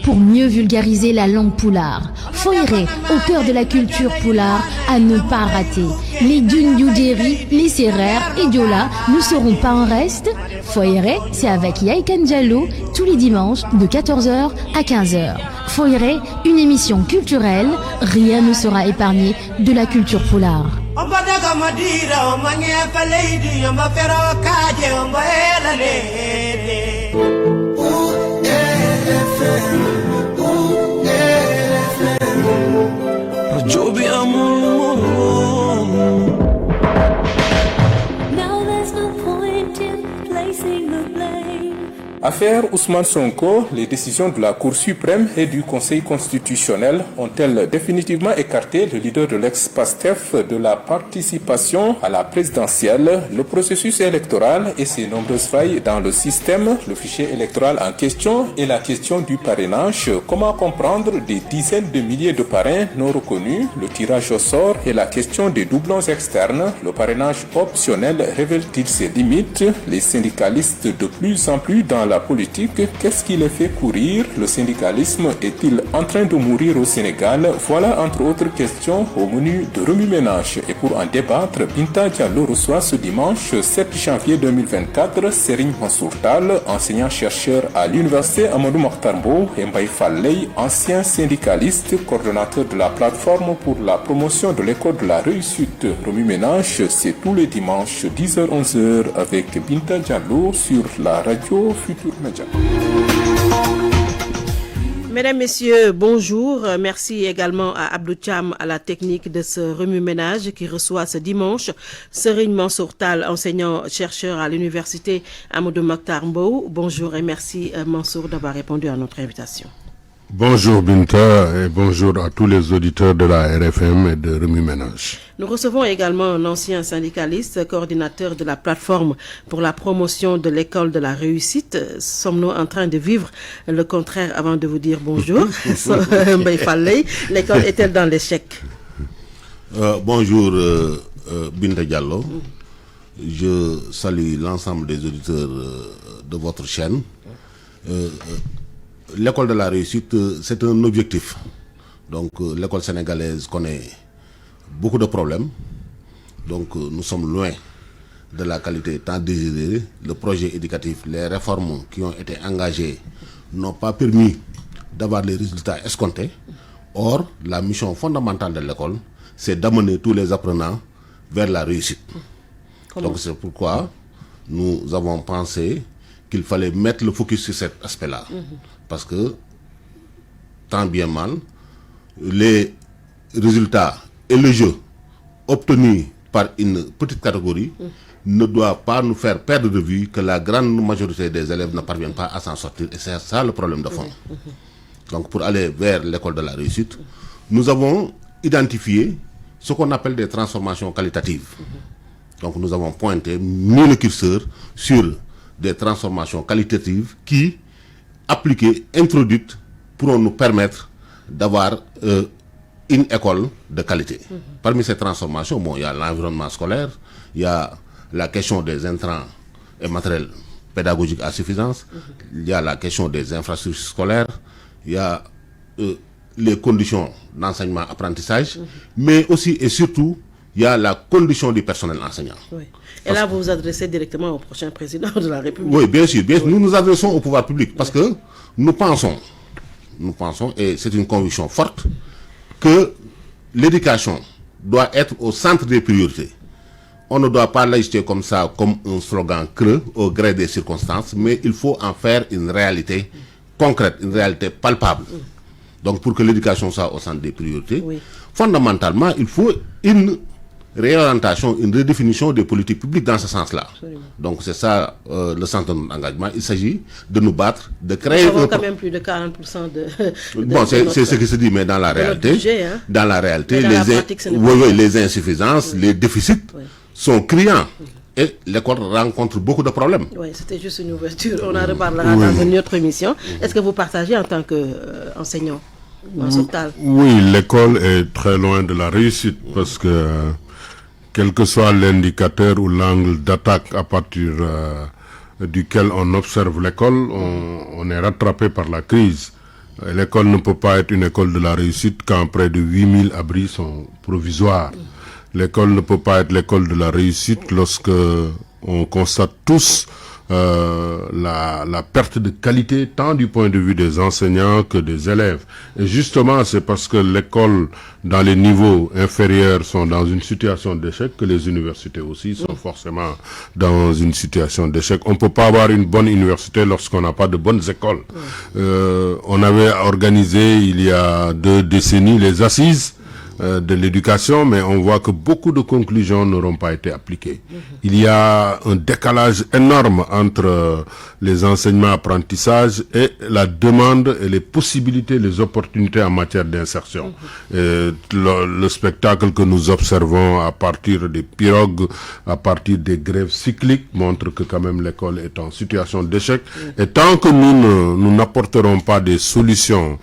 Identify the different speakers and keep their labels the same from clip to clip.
Speaker 1: pour mieux vulgariser la langue poulard. Foyeré, au cœur de la culture poulard, à ne pas rater. Les dunes d'Oudéry, les Sérères et Diola ne seront pas en reste. Foyeré, c'est avec Yaïkan Diallo, tous les dimanches de 14h à 15h. Foyeré, une émission culturelle, rien ne sera épargné de la culture poulard.
Speaker 2: Affaire Ousmane Sonko, les décisions de la Cour suprême et du Conseil constitutionnel ont-elles définitivement écarté le leader de l'ex-PASTEF de la participation à la présidentielle, le processus électoral et ses nombreuses failles dans le système, le fichier électoral en question et la question du parrainage? Comment comprendre des dizaines de milliers de parrains non reconnus, le tirage au sort et la question des doublons externes? Le parrainage optionnel révèle-t-il ses limites? Les syndicalistes de plus en plus dans la politique, qu'est-ce qui les fait courir? Le syndicalisme est-il en train de mourir au Sénégal? Voilà entre autres questions au menu de Remue Ménage. Et pour en débattre, Binta Diallo reçoit ce dimanche 7 janvier 2024 Serigne Mansour Tall, enseignant-chercheur à l'université Amadou Mahtar Mbow, et Mbaye Falley, ancien syndicaliste, coordonnateur de la plateforme pour la promotion de l'école de la réussite. Remue Ménage, c'est tous les dimanches 10h-11h avec Binta Diallo sur la radio Futur Média.
Speaker 3: Mesdames, Messieurs, bonjour. Merci également à Abdou Cham à la technique de ce remue-ménage qui reçoit ce dimanche Serigne Mansour Tall, enseignant-chercheur à l'université Amadou Mahtar Mbow. Bonjour et merci Mansour d'avoir répondu à notre invitation.
Speaker 4: Bonjour Binta et bonjour à tous les auditeurs de la RFM et de Remue Ménage.
Speaker 3: Nous recevons également un ancien syndicaliste, coordinateur de la plateforme pour la promotion de l'école de la réussite. Sommes-nous en train de vivre le contraire avant de vous dire bonjour? Mbaye Falley, l'école est-elle dans l'échec?
Speaker 5: Bonjour Binta Diallo. Je salue l'ensemble des auditeurs de votre chaîne. L'école de la réussite, c'est un objectif. Donc l'école sénégalaise connaît beaucoup de problèmes. Donc nous sommes loin de la qualité tant désirée. Le projet éducatif, les réformes qui ont été engagées n'ont pas permis d'avoir les résultats escomptés. Or, la mission fondamentale de l'école, c'est d'amener tous les apprenants vers la réussite. Donc c'est pourquoi nous avons pensé qu'il fallait mettre le focus sur cet aspect-là. Parce que, tant bien mal, les résultats et le jeu obtenus par une petite catégorie ne doivent pas nous faire perdre de vue que la grande majorité des élèves ne parviennent pas à s'en sortir. Et c'est ça le problème de fond. Donc pour aller vers l'école de la réussite, nous avons identifié ce qu'on appelle des transformations qualitatives. Donc nous avons mis le curseur sur des transformations qualitatives qui, appliquées, introduites, pourront nous permettre d'avoir une école de qualité. Parmi ces transformations, il y a l'environnement scolaire, il y a la question des intrants et matériels pédagogiques à suffisance, il y a la question des infrastructures scolaires, il y a les conditions d'enseignement-apprentissage, mais aussi et surtout, il y a la condition du personnel enseignant.
Speaker 3: Oui. Et là, vous vous adressez directement au prochain président de la République.
Speaker 5: Oui, bien sûr. Nous nous adressons au pouvoir public parce que nous pensons, et c'est une conviction forte, que l'éducation doit être au centre des priorités. On ne doit pas l'agiter comme ça, comme un slogan creux au gré des circonstances, mais il faut en faire une réalité concrète, une réalité palpable. Donc pour que l'éducation soit au centre des priorités, fondamentalement, il faut une réorientation, une redéfinition des politiques publiques dans ce sens-là. Absolument. Donc c'est ça le sens de notre engagement. Il s'agit de nous battre, de créer...
Speaker 3: Nous avons quand même plus de 40% de
Speaker 5: bon, c'est ce qui se dit, mais dans la réalité,
Speaker 3: budget, hein?
Speaker 5: Dans la réalité,
Speaker 3: pratique,
Speaker 5: les insuffisances, les déficits sont criants. Et l'école rencontre beaucoup de problèmes.
Speaker 3: Oui, c'était juste une ouverture. On en reparlera dans une autre émission. Est-ce que vous partagez en tant qu'enseignant?
Speaker 4: Oui, l'école est très loin de la réussite parce que quel que soit l'indicateur ou l'angle d'attaque à partir duquel on observe l'école, on est rattrapé par la crise. L'école ne peut pas être une école de la réussite quand près de 8000 abris sont provisoires. L'école ne peut pas être l'école de la réussite lorsque on constate tous la perte de qualité tant du point de vue des enseignants que des élèves. Et justement, c'est parce que l'école dans les niveaux inférieurs sont dans une situation d'échec que les universités aussi sont forcément dans une situation d'échec. On ne peut pas avoir une bonne université lorsqu'on n'a pas de bonnes écoles. On avait organisé il y a 2 décennies les assises de l'éducation, mais on voit que beaucoup de conclusions n'auront pas été appliquées. Il y a un décalage énorme entre les enseignements-apprentissages et la demande et les possibilités, les opportunités en matière d'insertion. Le spectacle que nous observons à partir des pirogues, à partir des grèves cycliques, montre que quand même l'école est en situation d'échec. Et tant que nous n'apporterons pas des solutions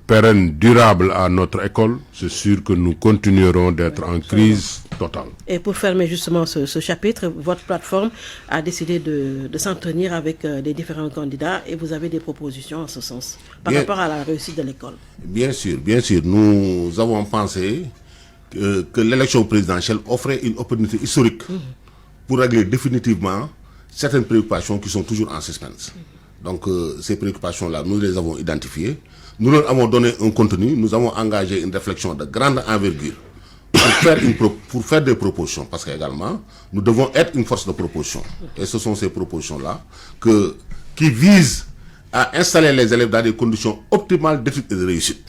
Speaker 4: pérennes, durables à notre école, c'est sûr que nous continuerons d'être en crise totale.
Speaker 3: Et pour fermer justement ce chapitre, votre plateforme a décidé de s'en tenir avec les différents candidats et vous avez des propositions en ce sens par rapport à la réussite de l'école.
Speaker 5: Bien sûr. Nous avons pensé que l'élection présidentielle offrait une opportunité historique pour régler définitivement certaines préoccupations qui sont toujours en suspense. Donc ces préoccupations-là, nous les avons identifiées. Nous leur avons donné un contenu, nous avons engagé une réflexion de grande envergure pour faire des propositions, parce qu'également, nous devons être une force de proposition. Et ce sont ces propositions-là qui visent à installer les élèves dans des conditions optimales d'études et de réussite,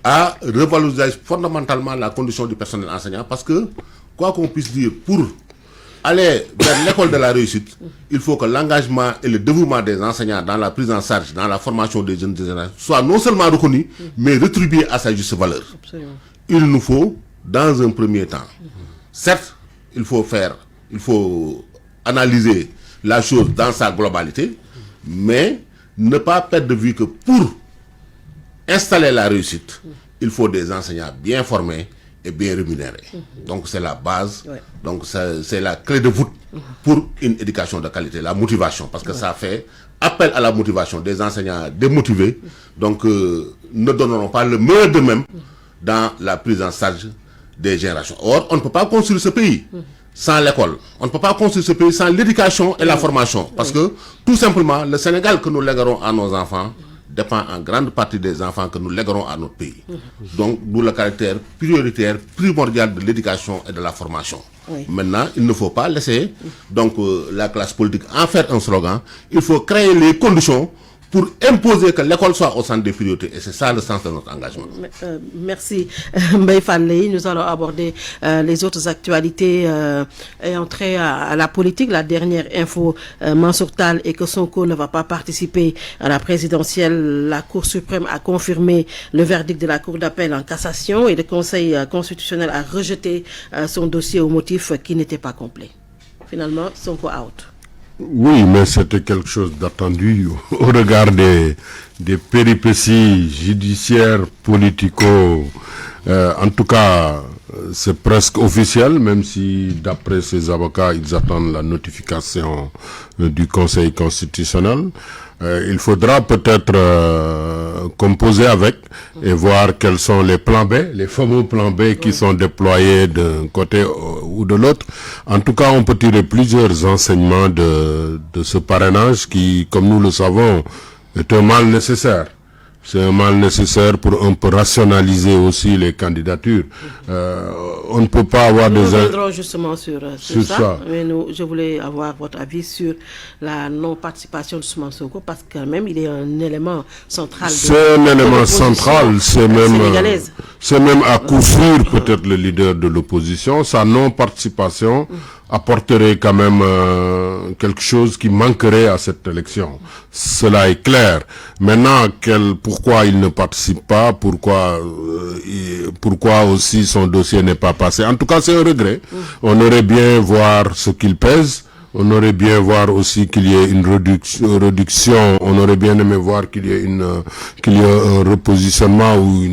Speaker 5: à revaloriser fondamentalement la condition du personnel enseignant, parce que, quoi qu'on puisse dire, pour aller vers l'école de la réussite, il faut que l'engagement et le dévouement des enseignants dans la prise en charge, dans la formation des jeunes générations, soient non seulement reconnus, mais rétribués à sa juste valeur.
Speaker 3: Absolument.
Speaker 5: Il nous faut, dans un premier temps, certes, il faut analyser la chose dans sa globalité, mais ne pas perdre de vue que pour installer la réussite, il faut des enseignants bien formés et bien rémunérés. Donc c'est la base, donc c'est la clé de voûte pour une éducation de qualité, la motivation, parce que ça fait appel à la motivation des enseignants démotivés, donc ne donneront pas le meilleur d'eux-mêmes dans la prise en charge des générations. Or, on ne peut pas construire ce pays sans l'école. On ne peut pas construire ce pays sans l'éducation et la formation. Parce que, tout simplement, le Sénégal que nous léguerons à nos enfants dépend en grande partie des enfants que nous léguerons à notre pays. Donc, d'où le caractère prioritaire, primordial de l'éducation et de la formation. Maintenant, il ne faut pas laisser la classe politique en faire un slogan. Il faut créer les conditions pour imposer que l'école soit au centre des priorités. Et c'est ça le sens de notre engagement.
Speaker 3: Merci Mbaye Fall Leye. Nous allons aborder les autres actualités et entrer à la politique. La dernière info, Mansour Tall, et que Sonko ne va pas participer à la présidentielle. La Cour suprême a confirmé le verdict de la Cour d'appel en cassation et le Conseil constitutionnel a rejeté son dossier au motif qu'il n'était pas complet. Finalement, Sonko out.
Speaker 4: Oui, mais c'était quelque chose d'attendu au regard des péripéties judiciaires, politico. En tout cas, c'est presque officiel, même si d'après ses avocats, ils attendent la notification du Conseil constitutionnel. Il faudra peut-être composer avec et voir quels sont les plans B, les fameux plans B qui sont déployés d'un côté ou de l'autre. En tout cas, on peut tirer plusieurs enseignements de ce parrainage qui, comme nous le savons, est un mal nécessaire. C'est un mal nécessaire pour un peu rationaliser aussi les candidatures. On ne peut pas avoir
Speaker 3: Nous reviendrons justement sur ça. Mais je voulais avoir votre avis sur la non-participation de Ousmane Sonko, parce que quand même, il est un élément central.
Speaker 4: C'est un élément central. C'est même à coup sûr peut-être le leader de l'opposition. Sa non-participation apporterait quand même quelque chose qui manquerait à cette élection. Cela est clair. Maintenant, pourquoi il ne participe pas, pourquoi aussi son dossier n'est pas passé. En tout cas, c'est un regret. On aurait bien voir ce qu'il pèse. On aurait bien voir aussi qu'il y ait une réduction. On aurait bien aimé voir qu'il y ait un repositionnement ou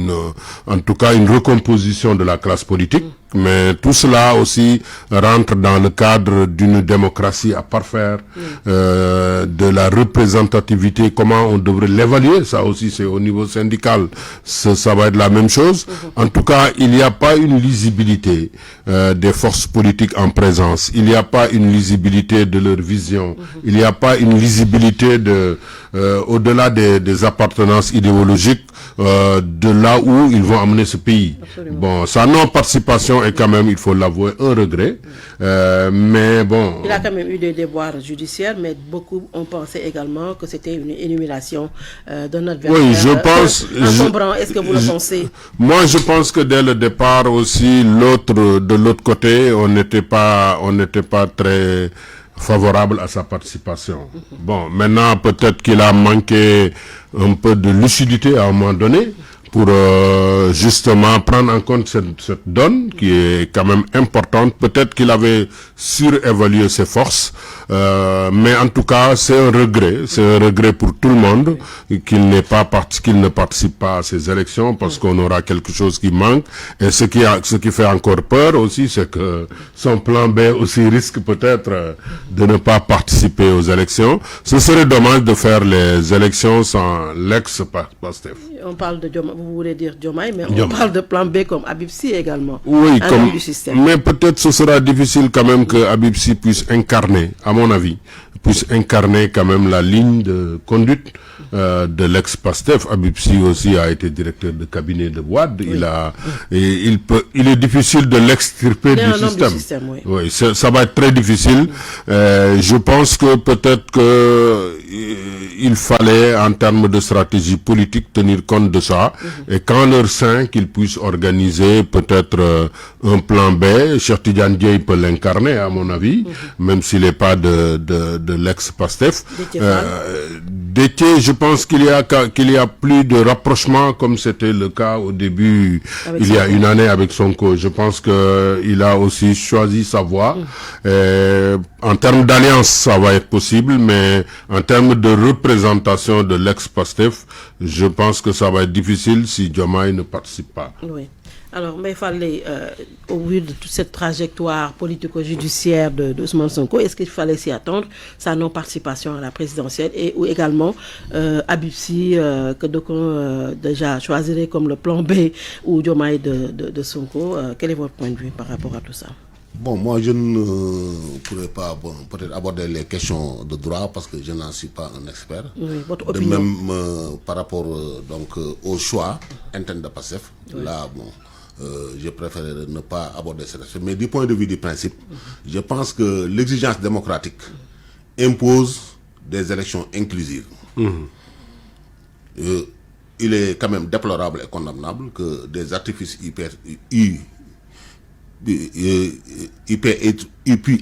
Speaker 4: en tout cas une recomposition de la classe politique. mais tout cela aussi rentre dans le cadre d'une démocratie à parfaire, de la représentativité, comment on devrait l'évaluer, ça aussi c'est au niveau syndical, ça va être la même chose. En tout cas, il n'y a pas une lisibilité des forces politiques en présence, il n'y a pas une lisibilité de leur vision, il n'y a pas une lisibilité au-delà des appartenances idéologiques, de là où ils vont amener ce pays.
Speaker 3: Absolument.
Speaker 4: Bon, sa non-participation est quand même, il faut l'avouer, un regret, mais bon...
Speaker 3: Il a quand même eu des déboires judiciaires, mais beaucoup ont pensé également que c'était une élimination d'un adversaire.
Speaker 4: Oui, je pense...
Speaker 3: encombrant. Est-ce que vous le pensez?
Speaker 4: Moi, je pense que dès le départ aussi, de l'autre côté, on n'était pas très favorable à sa participation. Bon, maintenant, peut-être qu'il a manqué un peu de lucidité à un moment donné pour justement prendre en compte cette donne qui est quand même importante. Peut-être qu'il avait surévalué ses forces, mais en tout cas, c'est un regret pour tout le monde qu'il ne participe pas à ces élections, parce qu'on aura quelque chose qui manque. Et ce qui fait encore peur aussi, c'est que son plan B aussi risque peut-être de ne pas participer aux élections. Ce serait dommage de faire les élections sans l'ex-Pastef.
Speaker 3: On parle de Diomaye, vous voulez dire Diomaye, mais on parle de plan B comme Habib Sy également.
Speaker 4: Oui,
Speaker 3: du système.
Speaker 4: Mais peut-être ce sera difficile quand même que Habib Sy puisse incarner, à mon avis, quand même la ligne de conduite de l'ex-Pastef. Habib Sy aussi a été directeur de cabinet de Wade. Oui. Il est difficile de l'extirper du système. Oui, ça va être très difficile. Je pense que peut-être que il fallait, en termes de stratégie politique, tenir compte de ça. Et qu'en leur sein, qu'ils puissent organiser peut-être un plan B. Cheikh Tidiane Dièye peut l'incarner, à mon avis, même s'il n'est pas de l'ex-Pastef. Déthié, je pense qu'il y a plus de rapprochement comme c'était le cas au début, il y a une année avec Sonko. Je pense que il a aussi choisi sa voie. En termes d'alliance, ça va être possible, mais en termes de représentation de l'ex-Pastef, je pense que ça va être difficile si Diomaye ne participe pas.
Speaker 3: Oui. Alors, mais il fallait, au vu de toute cette trajectoire politico-judiciaire de Ousmane Sonko, est-ce qu'il fallait s'y attendre, sa non-participation à la présidentielle, ou également Habib Sy, que d'aucuns déjà choisiraient comme le plan B, ou Diomaye de Sonko? Quel est votre point de vue par rapport à tout ça?
Speaker 5: Bon, moi, je ne pourrais pas peut-être aborder les questions de droit parce que je n'en suis pas un expert.
Speaker 3: Oui, votre opinion.
Speaker 5: De même, par rapport au choix interne de Pastef, là, bon, je préfère ne pas aborder cet aspect. Mais du point de vue du principe, je pense que l'exigence démocratique impose des élections inclusives. Il est quand même déplorable et condamnable que des artifices puissent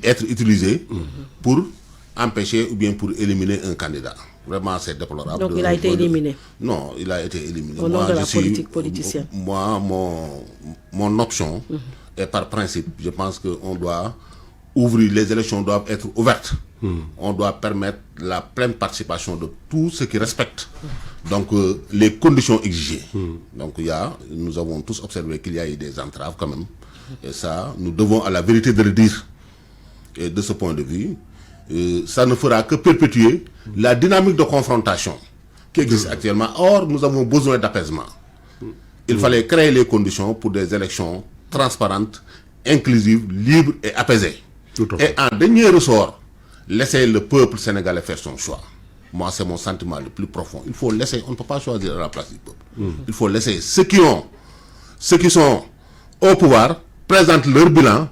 Speaker 5: être utilisés pour empêcher ou bien pour éliminer un candidat. Vraiment, c'est déplorable.
Speaker 3: Donc, il a été éliminé?
Speaker 5: Non, il a été éliminé.
Speaker 3: Au nom de la politique politicienne.
Speaker 5: Moi, mon option est par principe. Je pense qu'on doit ouvrir, les élections doivent être ouvertes. On doit permettre la pleine participation de tous ceux qui respectent donc les conditions exigées. Donc, nous avons tous observé qu'il y a eu des entraves quand même. Et ça, nous devons à la vérité de le dire. Et de ce point de vue, ça ne fera que perpétuer la dynamique de confrontation qui existe actuellement. Or, nous avons besoin d'apaisement. Il fallait créer les conditions pour des élections transparentes, inclusives, libres et apaisées. Et en dernier ressort, laisser le peuple sénégalais faire son choix. Moi, c'est mon sentiment le plus profond. Il faut laisser, on ne peut pas choisir à la place du peuple. Il faut laisser ceux qui sont au pouvoir, présentent leur bilan,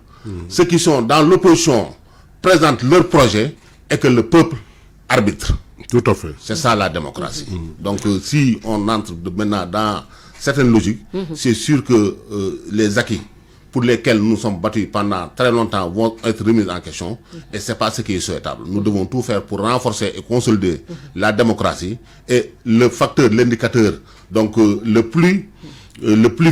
Speaker 5: ceux qui sont dans l'opposition présentent leur projet et que le peuple arbitre.
Speaker 4: Tout à fait.
Speaker 5: C'est ça la démocratie. Donc si on entre maintenant dans certaines logiques, c'est sûr que les acquis pour lesquels nous sommes battus pendant très longtemps vont être remis en question et ce n'est pas ce qui est souhaitable. Nous devons tout faire pour renforcer et consolider la démocratie et le facteur, l'indicateur, donc le plus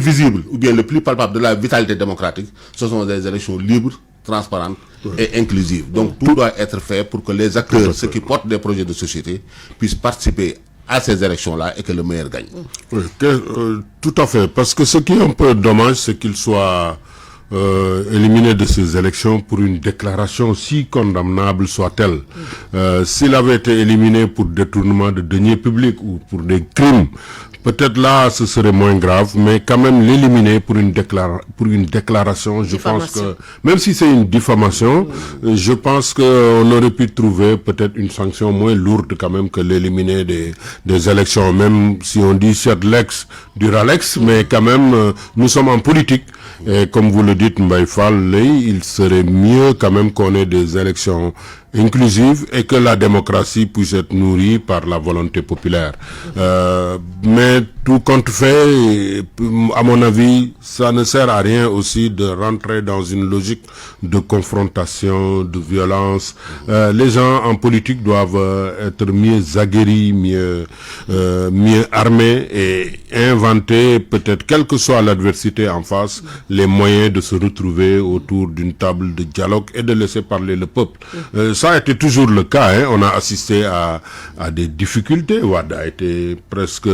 Speaker 5: visible ou bien le plus palpable de la vitalité démocratique, ce sont des élections libres, transparentes et inclusives. Donc tout doit être fait pour que les acteurs, ceux qui portent des projets de société, puissent participer à ces élections-là et que le meilleur gagne.
Speaker 4: Oui, tout à fait. Parce que ce qui est un peu dommage, c'est qu'il soit éliminé de ces élections pour une déclaration aussi condamnable soit-elle. S'il avait été éliminé pour détournement de deniers publics ou pour des crimes, peut-être là ce serait moins grave, mais quand même l'éliminer pour une déclaration, je pense que même si c'est une diffamation, je pense qu'on aurait pu trouver peut-être une sanction moins lourde quand même que l'éliminer des élections, même si on dit c'est l'ex du Ralex, mais quand même nous sommes en politique. Et comme vous le dites, Mbaye Fall, il serait mieux quand même qu'on ait des élections inclusives et que la démocratie puisse être nourrie par la volonté populaire. Mais tout compte fait, à mon avis, ça ne sert à rien aussi de rentrer dans une logique de confrontation, de violence. Les gens en politique doivent être mieux aguerris, mieux armés et inventer, peut-être, quelle que soit l'adversité en face, les moyens de se retrouver autour d'une table de dialogue et de laisser parler le peuple. Ça a été toujours le cas, hein. On a assisté à des difficultés. Wade a été presque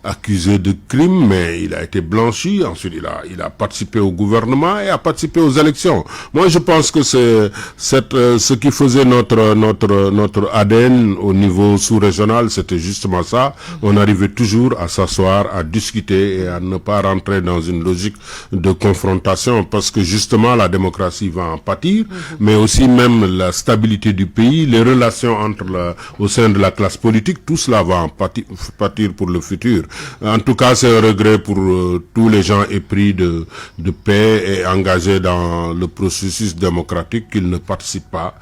Speaker 4: accusé de crime, mais il a été blanchi. Ensuite, il a participé au gouvernement et a participé aux élections. Moi, je pense que c'est ce qui faisait notre ADN au niveau sous-régional, c'était justement ça. On arrivait toujours à s'asseoir, à discuter et à ne pas rentrer dans une logique de confrontation, parce que justement la démocratie va en pâtir, mais aussi même la stabilité du pays, les relations au sein de la classe politique, tout cela va en pâtir pour le futur. En tout cas, c'est un regret pour tous les gens épris de paix et engagés dans le processus démocratique qu'ils ne participent pas.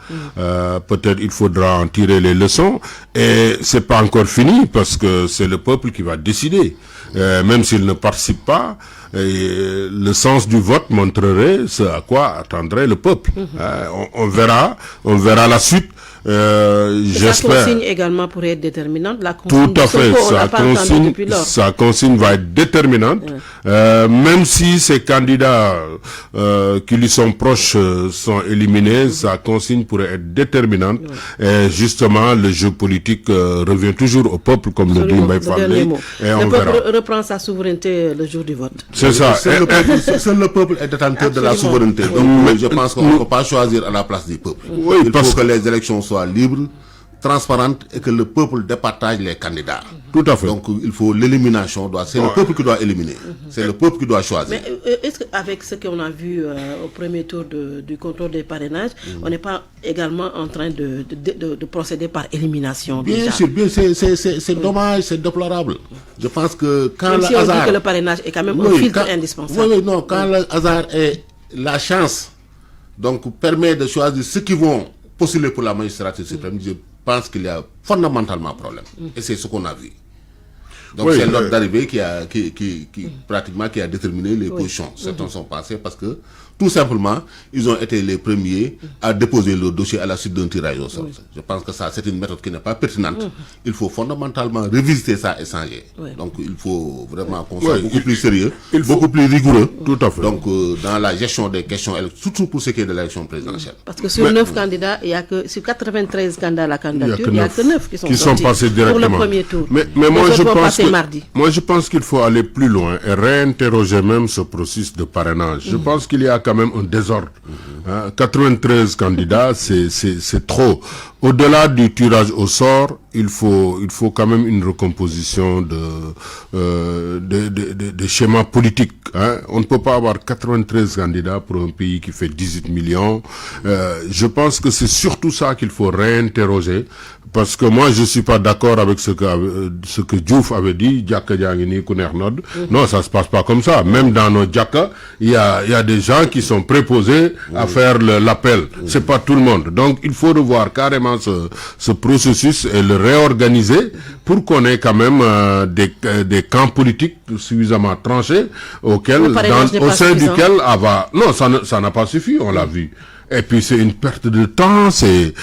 Speaker 4: Peut-être il faudra en tirer les leçons, et c'est pas encore fini parce que c'est le peuple qui va décider. Même s'il ne participe pas, le sens du vote montrerait ce à quoi attendrait le peuple. On verra la suite. J'espère.
Speaker 3: Sa consigne également pourrait être déterminante.
Speaker 4: Tout à fait. Sa consigne va être déterminante. Même si ces candidats qui lui sont proches sont éliminés, sa consigne pourrait être déterminante. Et justement, le jeu politique revient toujours au peuple, comme le dit Mbaye Fall. Et on verra.
Speaker 3: Le peuple reprend sa souveraineté le jour du vote.
Speaker 4: C'est ça.
Speaker 5: Seul le peuple est détenteur de la souveraineté. Donc, je pense qu'on ne peut pas choisir à la place du peuple. Il faut que les élections soient libres, transparentes, et que le peuple départage les candidats.
Speaker 4: Tout à fait.
Speaker 5: Donc il faut l'élimination. C'est le peuple qui doit éliminer. C'est le peuple qui doit choisir.
Speaker 3: Mais est-ce qu'avec ce qu'on a vu au premier tour du contrôle des parrainages, on n'est pas également en train de procéder par élimination?
Speaker 5: Bien sûr, c'est dommage, c'est déplorable. Je pense que quand
Speaker 3: même
Speaker 5: le
Speaker 3: si on
Speaker 5: hasard...
Speaker 3: dit que le parrainage est quand même un filtre indispensable.
Speaker 5: Non, quand le hasard est la chance, donc permet de choisir ceux qui vont postuler pour la magistrature suprême, je pense qu'il y a fondamentalement problème. Et c'est ce qu'on a vu. Donc c'est l'ordre d'arrivée qui a déterminé les positions. Certains sont passés parce que tout simplement ils ont été les premiers à déposer le dossier à la suite d'un tirage au sort. Je pense que ça c'est une méthode qui n'est pas pertinente. Il faut fondamentalement revisiter ça et changer. Donc il faut vraiment qu'on soit beaucoup plus sérieux, beaucoup plus rigoureux.
Speaker 4: Tout à fait.
Speaker 5: Donc dans la gestion des questions, surtout pour ce qui est de l'élection présidentielle.
Speaker 3: Parce que sur 9 candidats, il y a que sur 93 candidats à la candidature, il n'y a que 9 qui sont
Speaker 4: passés directement
Speaker 3: pour le premier tour.
Speaker 4: Mais moi je pense qu'il faut aller plus loin et réinterroger même ce processus de parrainage. Je pense qu'il y a quand même un désordre. 93 candidats, c'est trop. Au-delà du tirage au sort, il faut quand même une recomposition de schémas politiques. On ne peut pas avoir 93 candidats pour un pays qui fait 18 millions. Je pense que c'est surtout ça qu'il faut réinterroger, parce que moi je suis pas d'accord avec ce que Diouf avait dit. Non, ça se passe pas comme ça. Même dans nos djaka, il y a des gens qui sont préposés à faire l'appel. C'est pas tout le monde. Donc il faut revoir carrément ce processus et le réorganiser pour qu'on ait quand même des camps politiques suffisamment tranchés au sein duquel non, ça n'a pas suffi, on l'a vu. Et puis c'est une perte de temps, c'est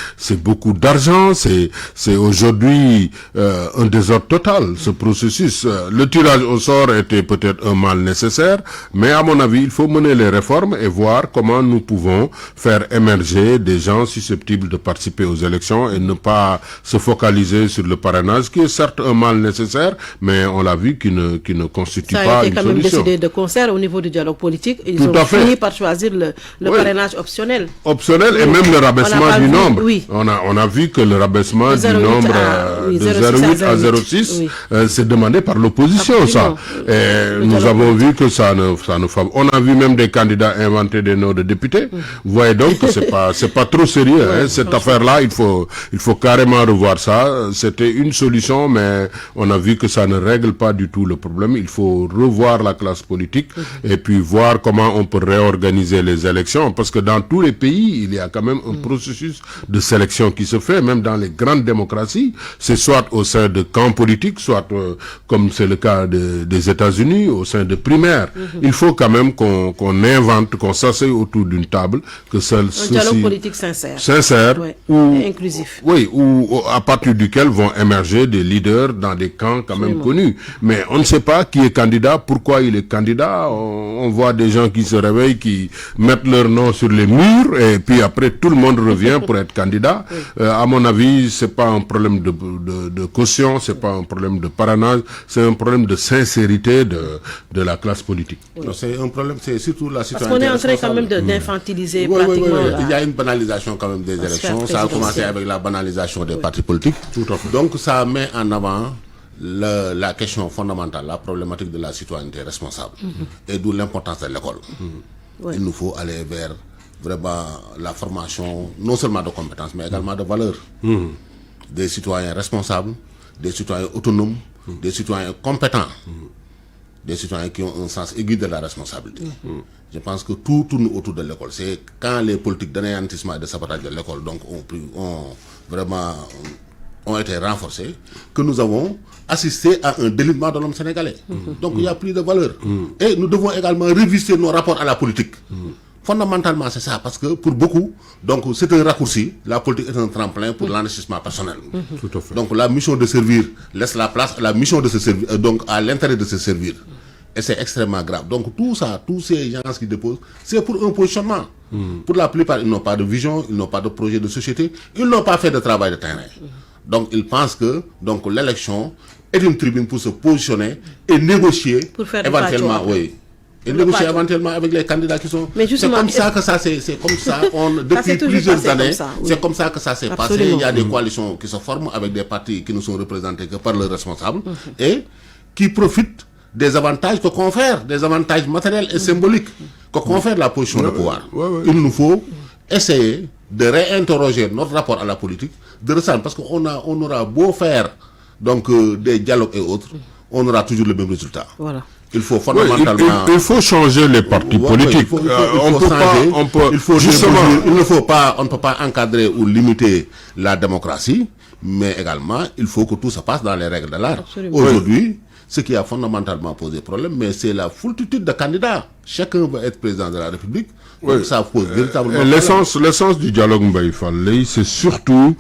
Speaker 4: beaucoup d'argent, c'est aujourd'hui un désordre total, ce processus. Le tirage au sort était peut-être un mal nécessaire, mais à mon avis, il faut mener les réformes et voir comment nous pouvons faire émerger des gens susceptibles de participer aux élections et ne pas se focaliser sur le parrainage, qui est certes un mal nécessaire, mais on l'a vu qui ne constitue pas une solution. Ça a été quand même décidé
Speaker 3: de concert au niveau du dialogue politique. Ils ont fini par choisir le parrainage optionnel.
Speaker 4: Optionnel, et même le rabaissement du nombre. On a vu que le rabaissement du nombre de 0,8 à 0,6 c'est demandé par l'opposition, ça. Et nous avons vu que ça ne favorise. On a vu même des candidats inventer des noms de députés. Vous voyez donc que c'est pas trop sérieux, hein. Cette affaire-là, il faut carrément revoir ça. C'était une solution, mais on a vu que ça ne règle pas du tout le problème. Il faut revoir la classe politique et puis voir comment on peut réorganiser les élections, parce que dans tous les pays, il y a quand même un processus de sélection qui se fait, même dans les grandes démocraties. C'est soit au sein de camps politiques, soit comme c'est le cas des États-Unis, au sein de primaires. Il faut quand même qu'on invente, qu'on s'asseye autour d'une table, que un
Speaker 3: dialogue politique sincère,
Speaker 4: ou
Speaker 3: inclusif.
Speaker 4: Oui, ou à partir duquel vont émerger des leaders dans des camps quand même connus. Mais on ne sait pas qui est candidat, pourquoi il est candidat. On voit des gens qui se réveillent, qui mettent leur nom sur les murs, et puis après tout le monde revient pour être candidat. À mon avis, c'est pas un problème de caution, c'est pas un problème de parrainage, c'est un problème de sincérité de la classe politique.
Speaker 5: C'est un problème, c'est surtout la citoyenneté.
Speaker 3: Parce qu'on est en train quand même d'infantiliser pratiquement.
Speaker 5: Il y a une banalisation quand même des élections. Ça a commencé avec la banalisation des partis politiques.
Speaker 4: Tout à fait.
Speaker 5: Donc ça met en avant la question fondamentale, la problématique de la citoyenneté responsable. Et d'où l'importance de l'école. Il nous faut aller vers vraiment la formation, non seulement de compétences, mais également de valeurs. Des citoyens responsables, des citoyens autonomes, des citoyens compétents, des citoyens qui ont un sens aigu de la responsabilité. Je pense que tout tourne autour de l'école. C'est quand les politiques d'anéantissement et de sabotage de l'école ont été renforcées que nous avons assisté à un délitement de l'homme sénégalais. Donc il n'y a plus de valeur. Et nous devons également réviser nos rapports à la politique. Fondamentalement, c'est ça, parce que pour beaucoup, donc c'est un raccourci. La politique est un tremplin pour l'enrichissement personnel.
Speaker 4: Tout à fait.
Speaker 5: Donc la mission de servir laisse la place à la mission de se servir, donc à l'intérêt de se servir. Et c'est extrêmement grave. Donc tout ça, tous ces gens qui déposent, c'est pour un positionnement. Pour la plupart, ils n'ont pas de vision, ils n'ont pas de projet de société, ils n'ont pas fait de travail de terrain. Donc ils pensent que l'élection est une tribune pour se positionner et négocier éventuellement, et négocier éventuellement avec les candidats qui sont... C'est comme ça que ça c'est comme ça, depuis plusieurs années, c'est comme ça que ça s'est passé. Il y a des coalitions qui se forment avec des partis qui ne sont représentés que par leurs responsables et qui profitent des avantages que confère, des avantages matériels et symboliques que confère la position de pouvoir. Il nous faut essayer de réinterroger notre rapport à la politique, de ressentir, parce qu'on aura beau faire des dialogues et autres, on aura toujours le même résultat.
Speaker 3: Voilà.
Speaker 5: Il faut fondamentalement...
Speaker 4: il faut changer les partis politiques. On
Speaker 5: ne peut pas encadrer ou limiter la démocratie, mais également, il faut que tout se passe dans les règles de l'art. Aujourd'hui, ce qui a fondamentalement posé problème, mais c'est la foultitude de candidats. Chacun veut être président de la République. Donc ça pose véritablement
Speaker 4: l'essence du dialogue Mbaye Fall, c'est surtout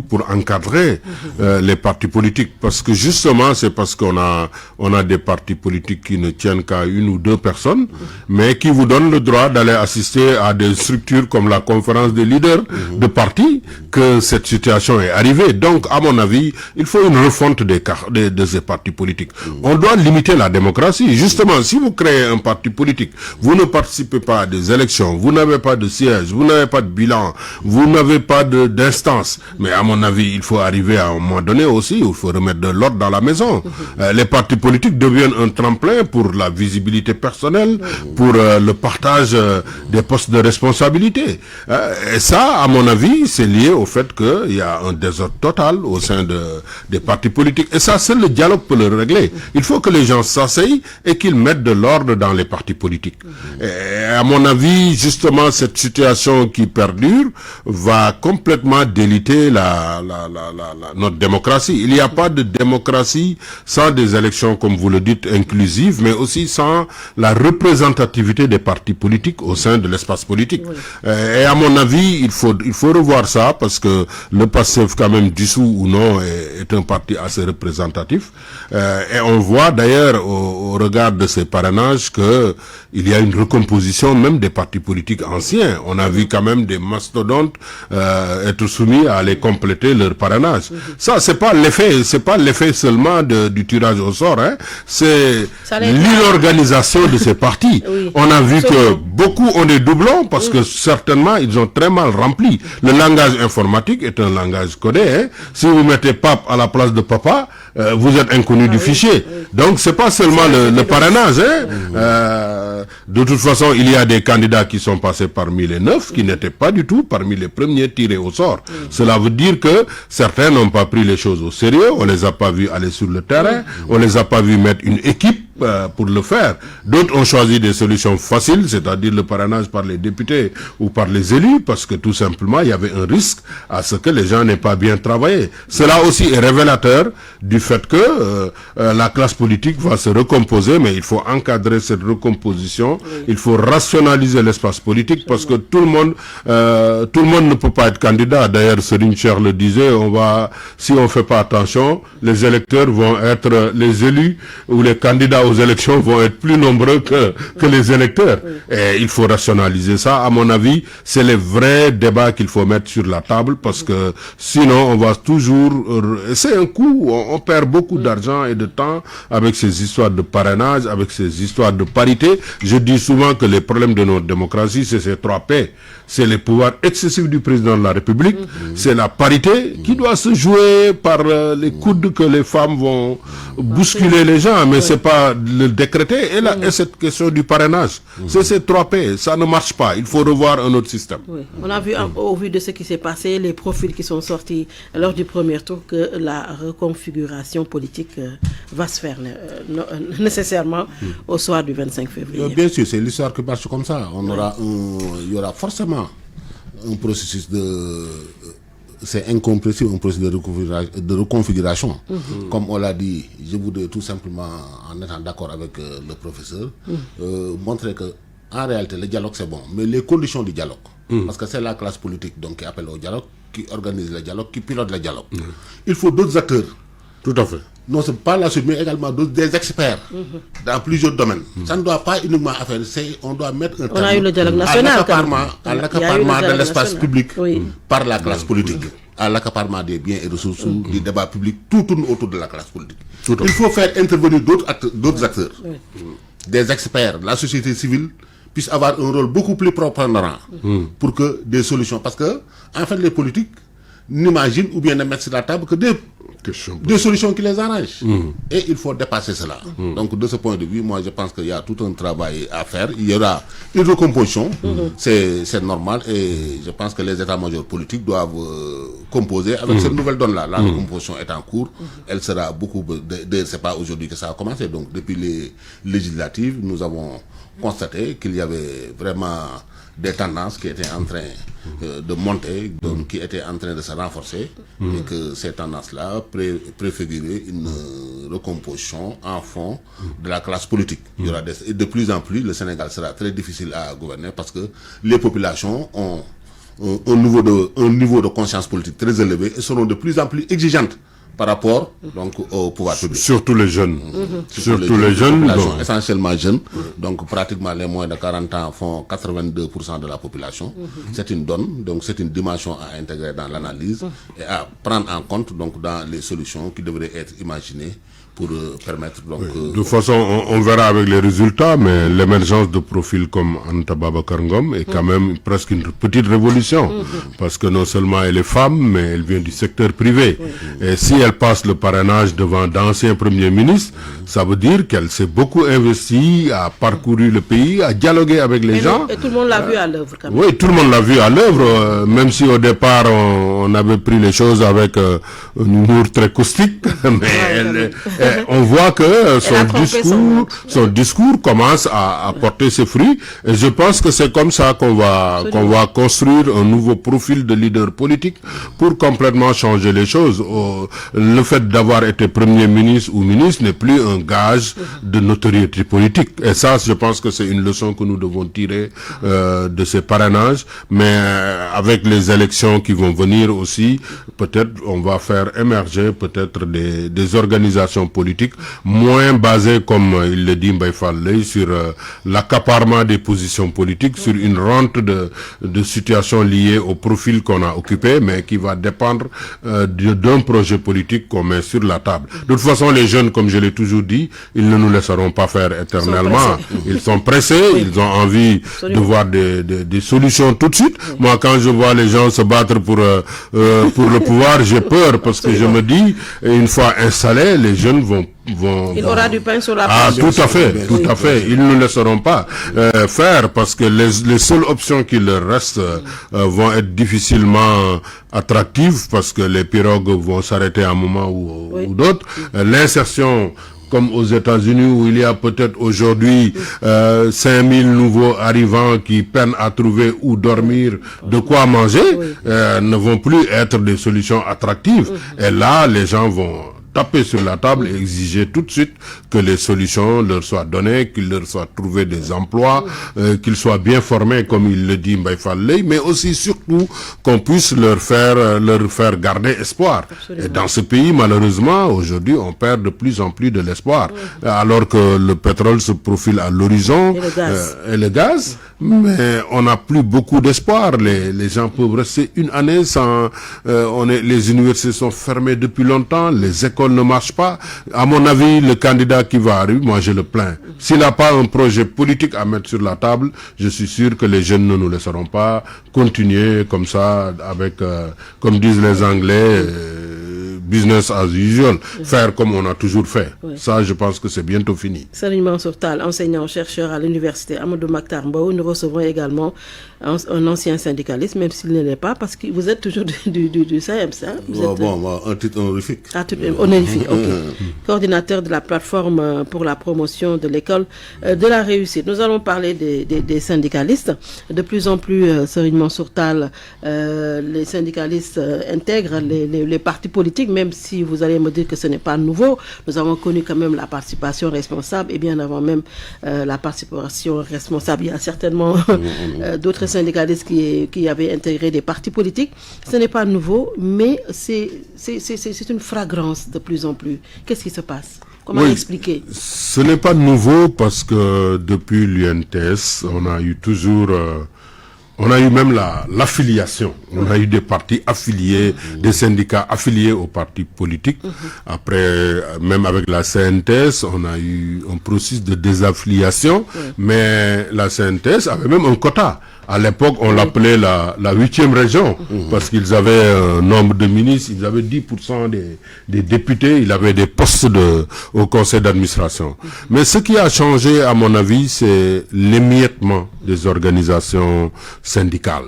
Speaker 4: pour encadrer les partis politiques, parce que justement c'est parce qu'on a des partis politiques qui ne tiennent qu'à une ou deux personnes, mais qui vous donnent le droit d'aller assister à des structures comme la conférence des leaders de partis, que cette situation est arrivée. Donc à mon avis, il faut une refonte de ces partis politiques. On doit limiter la démocratie. Justement, si vous créez un parti politique, vous ne participez pas à des élections, vous n'avez pas de siège, vous n'avez pas de bilan, vous n'avez pas d'instance. Mais à mon avis, il faut arriver à un moment donné aussi, il faut remettre de l'ordre dans la maison. Les partis politiques deviennent un tremplin pour la visibilité personnelle, pour le partage des postes de responsabilité. Et ça, à mon avis, c'est lié au fait qu'il y a un désordre total au sein des partis politiques. Et ça, seul le dialogue peut le régler. Il faut que les gens s'asseyent et qu'ils mettent de l'ordre dans les partis politiques. Et à mon avis, justement, cette situation qui perdure va complètement déliter notre démocratie. Il n'y a pas de démocratie sans des élections, comme vous le dites, inclusives, mais aussi sans la représentativité des partis politiques au sein de l'espace politique. Et à mon avis, il faut revoir ça, parce que le PASTEF, quand même, dissous ou non, est un parti assez représentatif. Et on voit d'ailleurs au regard de ces parrainages que il y a une recomposition même des partis politiques anciens. On a vu quand même des mastodontes être soumis à aller compléter leur parrainage. Ça, c'est pas l'effet seulement du tirage au sort, hein. C'est l'inorganisation de ces partis. On a vu que beaucoup ont des doublons parce que certainement ils ont très mal rempli. Le langage informatique est un langage codé, hein. Si vous mettez pape à la place de papa, vous êtes inconnu du fichier. Donc c'est pas seulement le parrainage, hein. De toute façon, il y a des candidats qui sont passés parmi les 9 qui n'étaient pas du tout parmi les premiers tirés au sort. Cela veut dire que certains n'ont pas pris les choses au sérieux, on les a pas vus aller sur le terrain, on les a pas vus mettre une équipe pour le faire. D'autres ont choisi des solutions faciles, c'est-à-dire le parrainage par les députés ou par les élus, parce que tout simplement il y avait un risque à ce que les gens n'aient pas bien travaillé. Cela aussi est révélateur du fait que la classe politique va se recomposer, mais il faut encadrer cette recomposition, il faut rationaliser l'espace politique, parce que tout le monde ne peut pas être candidat. D'ailleurs, Serigne Cheikh le disait, si on fait pas attention, les électeurs vont être, les élus ou les candidats aux élections vont être plus nombreux que les électeurs. Et il faut rationaliser ça. À mon avis, c'est les vrais débats qu'il faut mettre sur la table, parce que sinon on va toujours, c'est un coût, on perd beaucoup d'argent et de temps avec ces histoires de parrainage, avec ces histoires de parité. Je dis souvent que les problèmes de notre démocratie, c'est ces 3 P. C'est les pouvoirs excessifs du président de la République, c'est la parité qui doit se jouer par les coudes que les femmes vont bousculer les gens, mais c'est pas le décréter. Et cette question du parrainage, c'est ces 3 P, ça ne marche pas. Il faut revoir un autre système.
Speaker 3: On a vu, au vu de ce qui s'est passé, les profils qui sont sortis lors du premier tour, que la reconfiguration politique va se faire nécessairement au soir du 25 février.
Speaker 5: Bien sûr, c'est l'histoire qui marche comme ça. Il y aura forcément un processus c'est incompressible, un processus de reconfiguration. Comme on l'a dit, je voudrais tout simplement, en étant d'accord avec le professeur, montrer que en réalité le dialogue c'est bon, mais les conditions du dialogue, parce que c'est la classe politique donc qui appelle au dialogue, qui organise le dialogue, qui pilote le dialogue. Il faut d'autres acteurs.
Speaker 4: Tout à fait.
Speaker 5: Non, c'est pas la suite, mais également des experts dans plusieurs domaines. Ça ne doit pas uniquement faire, on doit mettre un
Speaker 3: terme
Speaker 5: à l'accaparement de l'espace public par la classe politique, à l'accaparement des biens et ressources, du débat public, tout tourne autour de la classe politique. Il faut faire intervenir d'autres acteurs, des experts, la société civile puisse avoir un rôle beaucoup plus prépondérant pour que des solutions, parce que en fait les politiques n'imaginent ou bien ne mettent sur la table que des solutions qui les arrangent. Et il faut dépasser cela. Donc de ce point de vue, moi je pense qu'il y a tout un travail à faire. Il y aura une recomposition, c'est normal, et je pense que les états-majors politiques doivent composer avec cette nouvelle donne-là. La recomposition est en cours, elle sera beaucoup, c'est pas aujourd'hui que ça a commencé, donc depuis les législatives, nous avons constaté qu'il y avait vraiment des tendances qui étaient en train de monter, donc qui étaient en train de se renforcer, et que ces tendances-là préfiguraient une recomposition en fond de la classe politique. Il y aura et de plus en plus, le Sénégal sera très difficile à gouverner, parce que les populations ont un niveau de conscience politique très élevé et seront de plus en plus exigeantes par rapport donc au pouvoir public.
Speaker 4: Surtout les jeunes. Surtout les jeunes.
Speaker 5: Essentiellement jeunes. Donc pratiquement les moins de 40 ans font 82% de la population. C'est une donne, donc c'est une dimension à intégrer dans l'analyse et à prendre en compte donc dans les solutions qui devraient être imaginées pour permettre donc...
Speaker 4: de toute façon, on verra avec les résultats, mais l'émergence de profils comme Anta Babacar Ngom est quand même presque une petite révolution, parce que non seulement elle est femme, mais elle vient du secteur privé. Et si elle passe le parrainage devant d'anciens premiers ministres, ça veut dire qu'elle s'est beaucoup investie, a parcouru le pays, a dialogué avec les gens.
Speaker 3: Et tout le monde l'a vu à l'œuvre quand même.
Speaker 4: Oui, tout le monde l'a vu à l'œuvre, même si au départ on avait pris les choses avec un humour très caustique, mais on voit que son discours commence à porter ses fruits. Et je pense que c'est comme ça qu'on va construire un nouveau profil de leader politique pour complètement changer les choses. Le fait d'avoir été Premier ministre ou ministre n'est plus un gage de notoriété politique. Et ça, je pense que c'est une leçon que nous devons tirer de ces parrainages. Mais avec les élections qui vont venir aussi, peut-être on va faire émerger peut-être des organisations politiques moins basées, comme il le dit Mbaye Fall Leye, sur l'accaparement des positions politiques, sur une rente de situations liées au profil qu'on a occupé, mais qui va dépendre d'un projet politique qu'on met sur la table. De toute façon, les jeunes, comme je l'ai toujours dit, ils ne nous laisseront pas faire éternellement. Ils sont pressés, ils ont envie de voir des solutions tout de suite. Moi, quand je vois les gens se battre pour le pouvoir, j'ai peur parce que je me dis, une fois installés, les jeunes vont
Speaker 3: il aura du pain sur la
Speaker 4: planche. Tout à fait. Ils ne laisseront pas faire parce que les seules options qui leur restent vont être difficilement attractives parce que les pirogues vont s'arrêter à un moment ou d'autre. L'insertion, comme aux États-Unis où il y a peut-être aujourd'hui 5000 nouveaux arrivants qui peinent à trouver où dormir, de quoi manger, ne vont plus être des solutions attractives. Et là, les gens vont taper sur la table et exiger tout de suite que les solutions leur soient données, qu'il leur soit trouvé des emplois, qu'ils soient bien formés, comme il le dit Mbaye Fall Leye, mais aussi surtout qu'on puisse leur faire garder espoir. Absolument. Et dans ce pays, malheureusement, aujourd'hui, on perd de plus en plus de l'espoir, alors que le pétrole se profile à l'horizon et le gaz, mais on n'a plus beaucoup d'espoir. Les gens peuvent rester une année sans... les universités sont fermées depuis longtemps, les écoles ne marche pas. À mon avis, le candidat qui va arriver, moi je le plains. S'il n'a pas un projet politique à mettre sur la table, je suis sûr que les jeunes ne nous laisseront pas continuer comme ça, avec, comme disent les Anglais, business as usual, faire comme on a toujours fait. Ça, je pense que c'est bientôt fini.
Speaker 3: Serigne Mansour Tall, enseignant-chercheur à l'université Amadou Mahtar Mbow. Nous recevons également un ancien syndicaliste, même s'il ne l'est pas, parce que vous êtes toujours du SAEMS. Hein?
Speaker 5: Un titre honorifique.
Speaker 3: Honorifique, ok. Coordinateur de la plateforme pour la promotion de l'école de la réussite. Nous allons parler des syndicalistes. De plus en plus, Serigne Mansour Tall, les syndicalistes intègrent les partis politiques, même si vous allez me dire que ce n'est pas nouveau. Nous avons connu quand même la participation responsable, et bien avant même la participation responsable, il y a certainement d'autres syndicalistes qui avaient intégré des partis politiques. Ce n'est pas nouveau, mais c'est une fragrance de plus en plus. Qu'est-ce qui se passe? Comment expliquer?
Speaker 4: Ce n'est pas nouveau parce que depuis l'UNTS, on a eu toujours... on a eu même l'affiliation. On a eu des partis affiliés, des syndicats affiliés aux partis politiques. Après, même avec la CNTS, on a eu un processus de désaffiliation. Mais la CNTS avait même un quota. À l'époque, on l'appelait la 8e région, parce qu'ils avaient un nombre de ministres, ils avaient 10% des députés, ils avaient des postes au conseil d'administration. Mais ce qui a changé, à mon avis, c'est l'émiettement des organisations syndicales,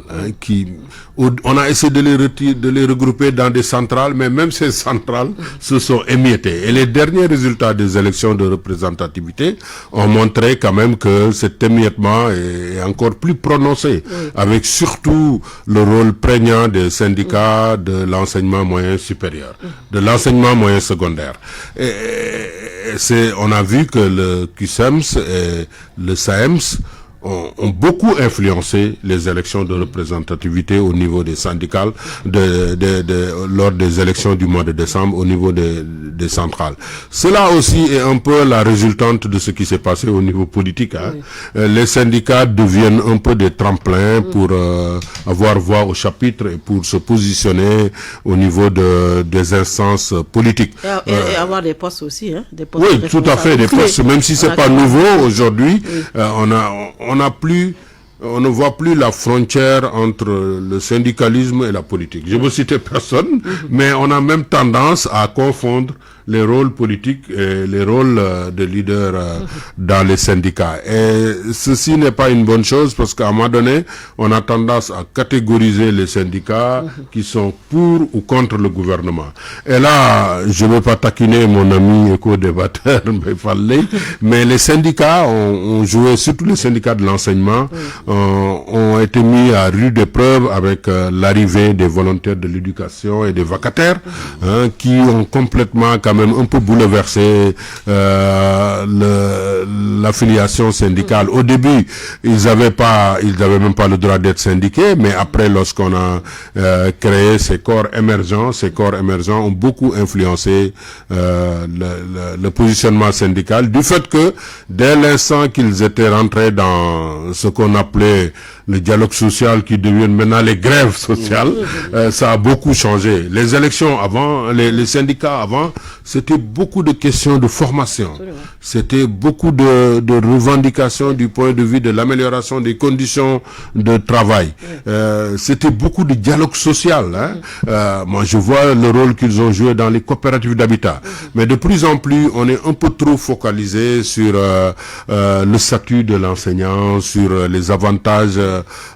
Speaker 4: on a essayé de les regrouper dans des centrales, mais même ces centrales se sont émiettées. Et les derniers résultats des élections de représentativité ont montré quand même que cet émiettement est encore plus prononcé, avec surtout le rôle prégnant des syndicats de l'enseignement moyen supérieur, de l'enseignement moyen secondaire. On a vu que le QSEMS et le SAEMS ont beaucoup influencé les élections de représentativité au niveau des syndicats lors des élections du mois de décembre au niveau des centrales. Cela aussi est un peu la résultante de ce qui s'est passé au niveau politique. Les syndicats deviennent un peu des tremplins pour avoir voix au chapitre et pour se positionner au niveau des instances politiques.
Speaker 3: Et avoir des postes aussi, hein, des postes.
Speaker 4: Oui, tout à fait, des postes. Même si c'est pas nouveau aujourd'hui, on ne voit plus la frontière entre le syndicalisme et la politique. Je ne veux citer personne, mais on a même tendance à confondre les rôles politiques et les rôles de leaders dans les syndicats. Et ceci n'est pas une bonne chose parce qu'à un moment donné, on a tendance à catégoriser les syndicats qui sont pour ou contre le gouvernement. Et là, je ne veux pas taquiner mon ami éco-débatteur, mais les syndicats ont joué, surtout les syndicats de l'enseignement, ont été mis à rude épreuve avec l'arrivée des volontaires de l'éducation et des vacataires, qui ont complètement quand même un peu bouleversé l'affiliation syndicale. Au début, ils avaient même pas le droit d'être syndiqués, mais après, lorsqu'on a créé ces corps émergents ont beaucoup influencé le positionnement syndical, du fait que dès l'instant qu'ils étaient rentrés dans ce qu'on appelait le dialogue social, qui devient maintenant les grèves sociales, ça a beaucoup changé. Les élections avant, les syndicats avant, c'était beaucoup de questions de formation. C'était beaucoup de revendications du point de vue de l'amélioration des conditions de travail. C'était beaucoup de dialogue social. Moi, je vois le rôle qu'ils ont joué dans les coopératives d'habitat. Mais de plus en plus, on est un peu trop focalisé sur le statut de l'enseignant, sur les avantages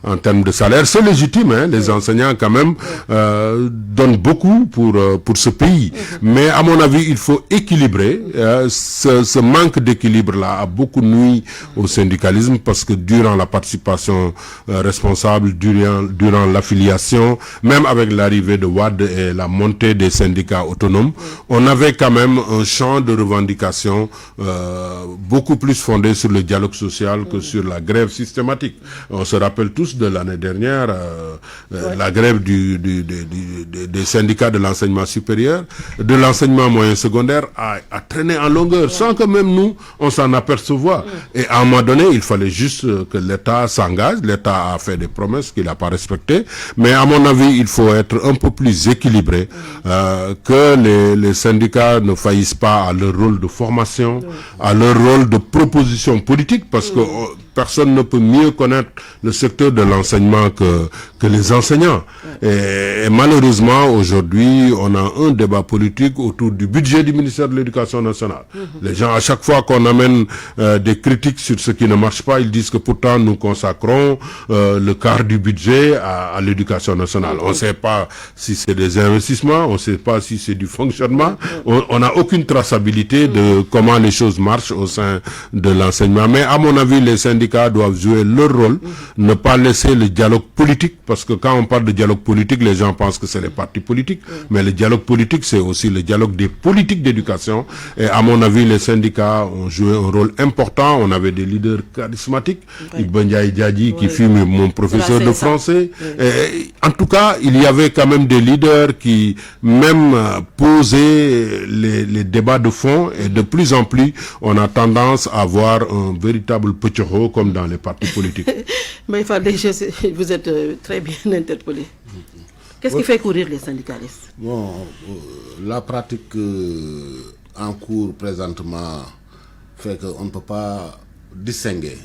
Speaker 4: en termes de salaire. C'est légitime, les enseignants quand même donnent beaucoup pour ce pays. Mais à mon avis, il faut équilibrer. Ce manque d'équilibre-là a beaucoup nui au syndicalisme parce que durant la participation responsable, durant l'affiliation, même avec l'arrivée de Wade et la montée des syndicats autonomes, on avait quand même un champ de revendication beaucoup plus fondé sur le dialogue social que sur la grève systématique. On se rappelle tous de l'année dernière, la grève des syndicats de l'enseignement supérieur, de l'enseignement moyen secondaire a traîné en longueur sans que même nous, on s'en apercevoie. Et à un moment donné, il fallait juste que l'État s'engage. L'État a fait des promesses qu'il n'a pas respectées. Mais à mon avis, il faut être un peu plus équilibré, que les syndicats ne faillissent pas à leur rôle de formation, à leur rôle de proposition politique, parce que personne ne peut mieux connaître le secteur de l'enseignement que les enseignants. Et malheureusement, aujourd'hui, on a un débat politique autour du budget du ministère de l'Éducation nationale. Les gens, à chaque fois qu'on amène des critiques sur ce qui ne marche pas, ils disent que pourtant nous consacrons le quart du budget à l'éducation nationale. On ne sait pas si c'est des investissements, on ne sait pas si c'est du fonctionnement. On n'a aucune traçabilité de comment les choses marchent au sein de l'enseignement. Mais à mon avis, les syndicats doivent jouer leur rôle, ne pas laisser le dialogue politique, parce que quand on parle de dialogue politique, les gens pensent que c'est les partis politiques, mais le dialogue politique, c'est aussi le dialogue des politiques d'éducation. Et à mon avis, les syndicats ont joué un rôle important. On avait des leaders charismatiques, Ibn Diadi, qui fut mon professeur de français. Et, en tout cas, il y avait quand même des leaders qui même posaient les débats de fond, et de plus en plus, on a tendance à avoir un véritable petit rôle comme dans les partis politiques.
Speaker 3: Mais il fallait, vous êtes très bien interpellé. Qu'est-ce qui fait courir les syndicalistes?
Speaker 5: Bon, la pratique en cours présentement fait qu'on ne peut pas distinguer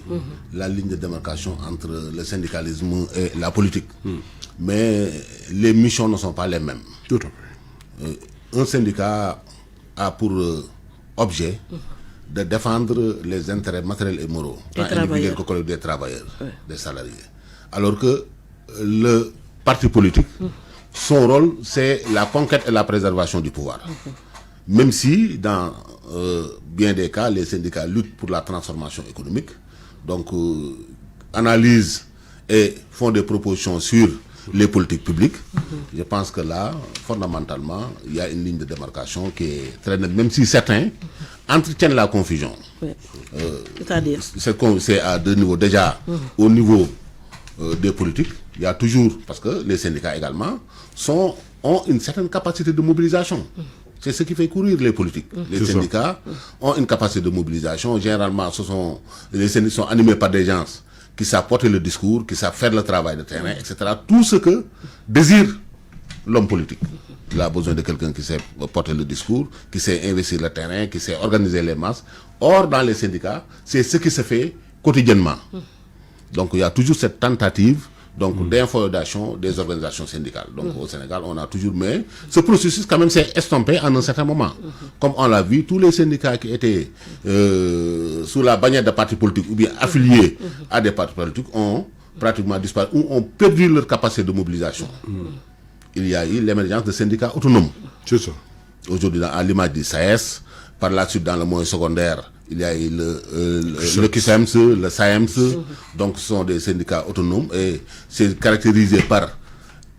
Speaker 5: la ligne de démarcation entre le syndicalisme et la politique. Mais les missions ne sont pas les mêmes.
Speaker 4: Tout à fait.
Speaker 5: Un syndicat a pour objet de défendre les intérêts matériels et moraux, tant individuels que collectifs, des travailleurs, des salariés. Alors que le parti politique, son rôle, c'est la conquête et la préservation du pouvoir. Même si, dans bien des cas, les syndicats luttent pour la transformation économique, donc analysent et font des propositions sur les politiques publiques. Je pense que là, fondamentalement, il y a une ligne de démarcation qui est très nette, même si certains entretiennent la confusion.
Speaker 3: C'est-à-dire
Speaker 5: c'est à deux niveaux. Déjà, au niveau des politiques, il y a toujours, parce que les syndicats également ont une certaine capacité de mobilisation. C'est ce qui fait courir les politiques. Les syndicats ont une capacité de mobilisation. Généralement, les syndicats sont animés par des gens qui savent porter le discours, qui savent faire le travail de terrain, etc. Tout ce que désire l'homme politique. Il a besoin de quelqu'un qui sait porter le discours, qui sait investir le terrain, qui sait organiser les masses. Or, dans les syndicats, c'est ce qui se fait quotidiennement. Donc, il y a toujours cette tentative donc d'infodation des organisations syndicales. Donc au Sénégal, on a toujours... Mais ce processus quand même s'est estompé en un certain moment. Comme on l'a vu, tous les syndicats qui étaient sous la bannière de partis politiques ou bien affiliés à des partis politiques ont pratiquement disparu ou ont perdu leur capacité de mobilisation. Il y a eu l'émergence de syndicats autonomes.
Speaker 4: C'est ça.
Speaker 5: Aujourd'hui, à l'image du SAES, par la suite dans le moyen secondaire, il y a eu le KISEMS, le SAEMS, donc ce sont des syndicats autonomes et c'est caractérisé par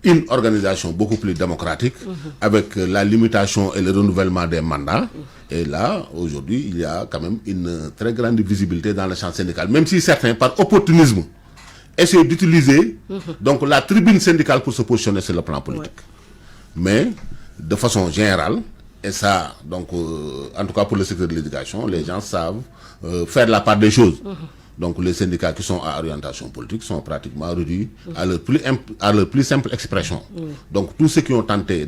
Speaker 5: une organisation beaucoup plus démocratique avec la limitation et le renouvellement des mandats. Et là, aujourd'hui, il y a quand même une très grande visibilité dans le champ syndical, même si certains, par opportunisme, essayer d'utiliser donc la tribune syndicale pour se positionner sur le plan politique. Mais de façon générale, et ça, donc, en tout cas pour le secteur de l'éducation, les gens savent faire la part des choses. Donc les syndicats qui sont à orientation politique sont pratiquement réduits à leur plus simple expression. Donc tous ceux qui ont tenté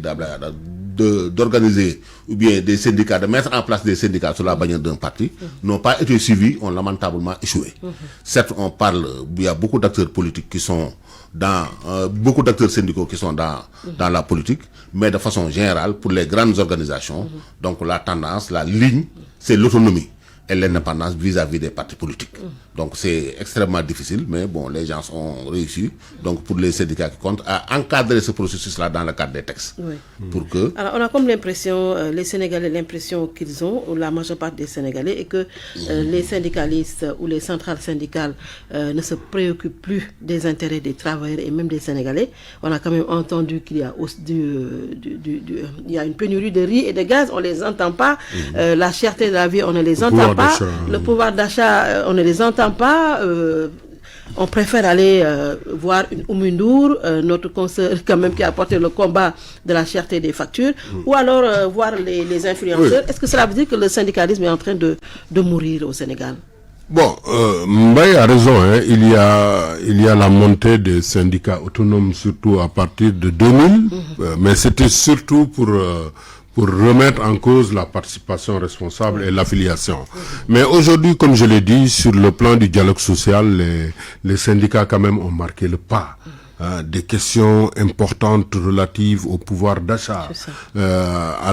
Speaker 5: d'organiser ou bien des syndicats, de mettre en place des syndicats sur la bannière d'un parti, n'ont pas été suivis, ont lamentablement échoué. Certes, on parle, il y a beaucoup d'acteurs politiques qui sont dans, beaucoup d'acteurs syndicaux qui sont dans la politique, mais de façon générale, pour les grandes organisations, donc la tendance, la ligne, c'est l'autonomie et l'indépendance vis-à-vis des partis politiques. Donc c'est extrêmement difficile, mais bon, les gens ont réussi, donc pour les syndicats qui comptent, à encadrer ce processus-là dans le cadre des textes. Pour que...
Speaker 3: Alors on a comme l'impression, les Sénégalais, l'impression qu'ils ont, ou la majeure partie des Sénégalais, et que les syndicalistes ou les centrales syndicales ne se préoccupent plus des intérêts des travailleurs et même des Sénégalais. On a quand même entendu qu'il y a il y a une pénurie de riz et de gaz, on ne les entend pas. La cherté de la vie, on ne les entend pas. Le pouvoir d'achat, on ne les entend pas. On préfère aller voir une Oumindour, notre consoeur quand même qui a porté le combat de la cherté des factures, ou alors voir les influenceurs. Est-ce que cela veut dire que le syndicalisme est en train de mourir au Sénégal?
Speaker 4: Bon, Mbaye a raison, hein. Il y a la montée des syndicats autonomes, surtout à partir de 2000, mais c'était surtout pour remettre en cause la participation responsable et l'affiliation. Mais aujourd'hui, comme je l'ai dit, sur le plan du dialogue social, les syndicats quand même ont marqué le pas. Des questions importantes relatives au pouvoir d'achat, à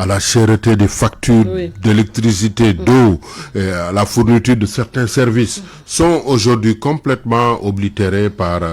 Speaker 4: la cherté des factures d'électricité, d'eau, à la fourniture de certains services, sont aujourd'hui complètement oblitérés par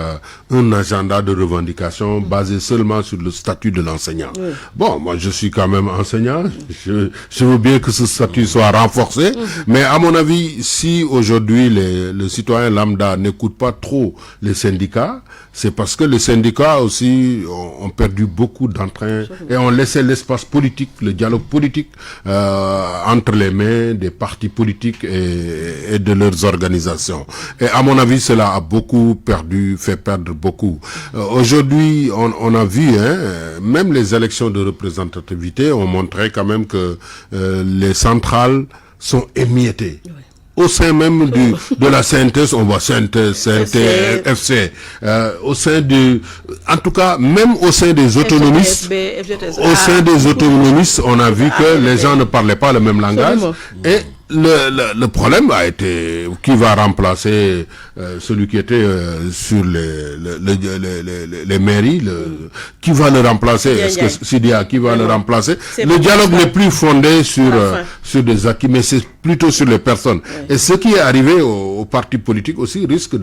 Speaker 4: un agenda de revendication basé seulement sur le statut de l'enseignant. Bon, moi je suis quand même enseignant, je veux bien que ce statut soit renforcé, mais à mon avis, si aujourd'hui le citoyen lambda n'écoute pas trop les syndicats, c'est parce que les syndicats aussi ont perdu beaucoup d'entrain et ont laissé l'espace politique, le dialogue politique entre les mains des partis politiques et de leurs organisations. Et à mon avis, cela a beaucoup fait perdre beaucoup. Aujourd'hui, on a vu, même les élections de représentativité ont montré quand même que les centrales sont émiettées. Au sein même de la CNTS, on voit CNTS, FC, au sein en tout cas, même au sein des autonomistes, on a vu que les gens ne parlaient pas le même langage. Et le problème a été qui va remplacer celui qui était sur les mairies, qui va le remplacer? Est-ce que Sidia qui va le remplacer? Le dialogue n'est plus fondé sur des acquis, mais c'est plutôt sur les personnes. Et ce qui est arrivé aux partis politiques aussi risque